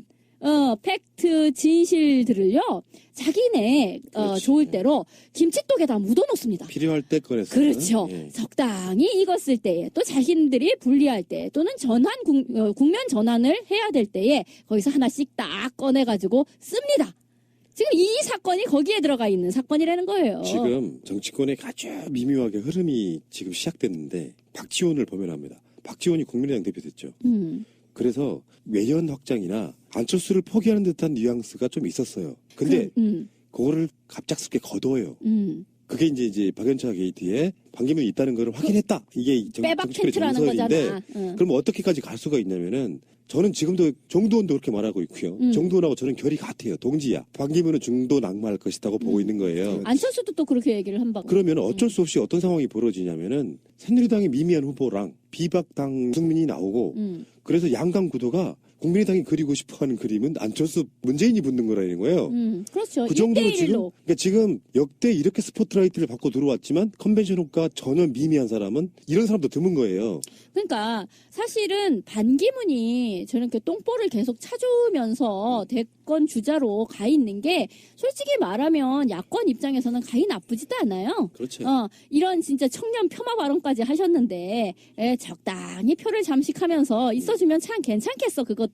팩트 진실들을요 자기네 좋을 대로 김치독에다 묻어놓습니다. 필요할 때 꺼내서 그렇죠. 적당히 익었을 때에 또 자신들이 불리할 때 또는 국면 전환을 해야 될 때에 거기서 하나씩 딱 꺼내가지고 씁니다. 지금 이 사건이 거기에 들어가 있는 사건이라는 거예요. 지금 정치권에 아주 미묘하게 흐름이 지금 시작됐는데 박지원을 보면합니다. 박지원이 국민의당 대표 됐죠. 그래서 외연 확장이나 안철수를 포기하는 듯한 뉘앙스가 좀 있었어요. 근데 그거를 갑작스럽게 거둬요. 그게 이제 박연차 게이트에 반기문이 있다는 걸 확인했다. 이게 빼박 팩트라는 거잖아. 그럼 어떻게까지 갈 수가 있냐면은 저는 지금도 정두원도 그렇게 말하고 있고요. 정두원하고 저는 결이 같아요. 동지야. 반기문은 중도 낙마할 것이라고 보고 있는 거예요. 안철수도 또 그렇게 얘기를 한 바고. 그러면 어쩔 수 없이 어떤 상황이 벌어지냐면은 새누리당의 미미한 후보랑 비박당 승민이 나오고 그래서 양강 구도가 국민의당이 그리고 싶어하는 그림은 안철수, 문재인이 붙는 거라는 거예요. 그렇죠. 그 정도로 1대1로. 지금 그러니까 지금 역대 이렇게 스포트라이트를 받고 들어왔지만 컨벤션 효과 전혀 미미한 사람은 이런 사람도 드문 거예요. 그러니까 사실은 반기문이 저렇게 똥볼을 계속 찾아오면서 대권 주자로 가 있는 게 솔직히 말하면 야권 입장에서는 가히 나쁘지도 않아요. 그렇죠. 이런 진짜 청년 폄하 발언까지 하셨는데 적당히 표를 잠식하면서 있어주면 참 괜찮겠어 그것도.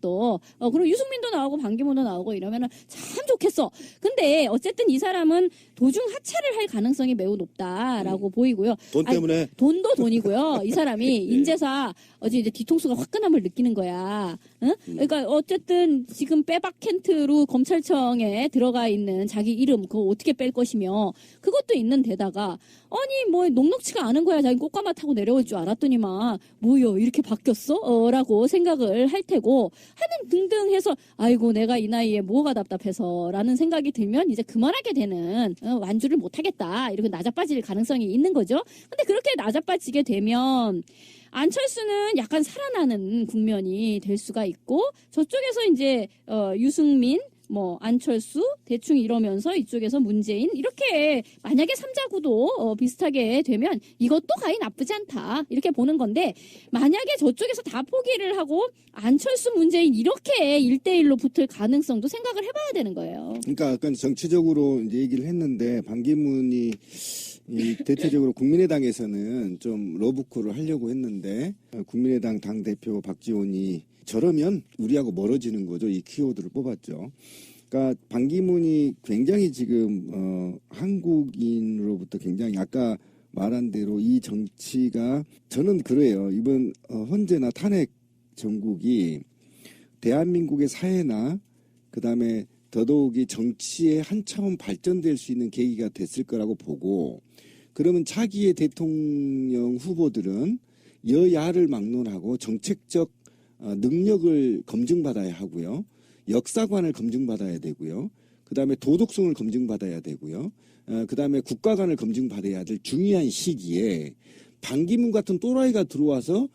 그리고 유승민도 나오고 반기문도 나오고 이러면은 참 좋겠어. 근데 어쨌든 이 사람은 도중 하차를 할 가능성이 매우 높다라고 보이고요. 돈 때문에. 돈도 돈이고요. 이 사람이 인재사 어제 이제 뒤통수가 화끈함을 느끼는 거야. 응? 그러니까 어쨌든 지금 빼박 켄트로 검찰청에 들어가 있는 자기 이름 그거 어떻게 뺄 것이며 그것도 있는 데다가 아니 뭐 녹록치가 않은 거야. 자기 꽃가마 타고 내려올 줄 알았더니만 뭐요 이렇게 바뀌었어? 라고 생각을 할 테고 하는 등등 해서 아이고 내가 이 나이에 뭐가 답답해서 라는 생각이 들면 이제 그만하게 되는 완주를 못하겠다 이렇게 나자빠질 가능성이 있는 거죠. 근데 그렇게 나자빠지게 되면 안철수는 약간 살아나는 국면이 될 수가 있고 저쪽에서 이제 유승민 뭐 안철수 대충 이러면서 이쪽에서 문재인 이렇게 만약에 삼자구도 비슷하게 되면 이것도 가히 나쁘지 않다 이렇게 보는 건데 만약에 저쪽에서 다 포기를 하고 안철수 문재인 이렇게 1대1로 붙을 가능성도 생각을 해봐야 되는 거예요. 그러니까 약간 정치적으로 이제 얘기를 했는데 반기문이 대체적으로 국민의당에서는 좀 러브콜을 하려고 했는데 국민의당 당대표 박지원이 저러면 우리하고 멀어지는 거죠. 이 키워드를 뽑았죠. 그러니까 반기문이 굉장히 지금 한국인으로부터 굉장히 아까 말한 대로 이 정치가 저는 그래요. 이번 헌재나 탄핵 정국이 대한민국의 사회나 그다음에 더더욱이 정치에 한 차원 발전될 수 있는 계기가 됐을 거라고 보고 그러면 차기의 대통령 후보들은 여야를 막론하고 정책적 능력을 검증받아야 하고요. 역사관을 검증받아야 되고요. 그다음에 도덕성을 검증받아야 되고요. 그다음에 국가관을 검증받아야 될 중요한 시기에 반기문 같은 또라이가 들어와서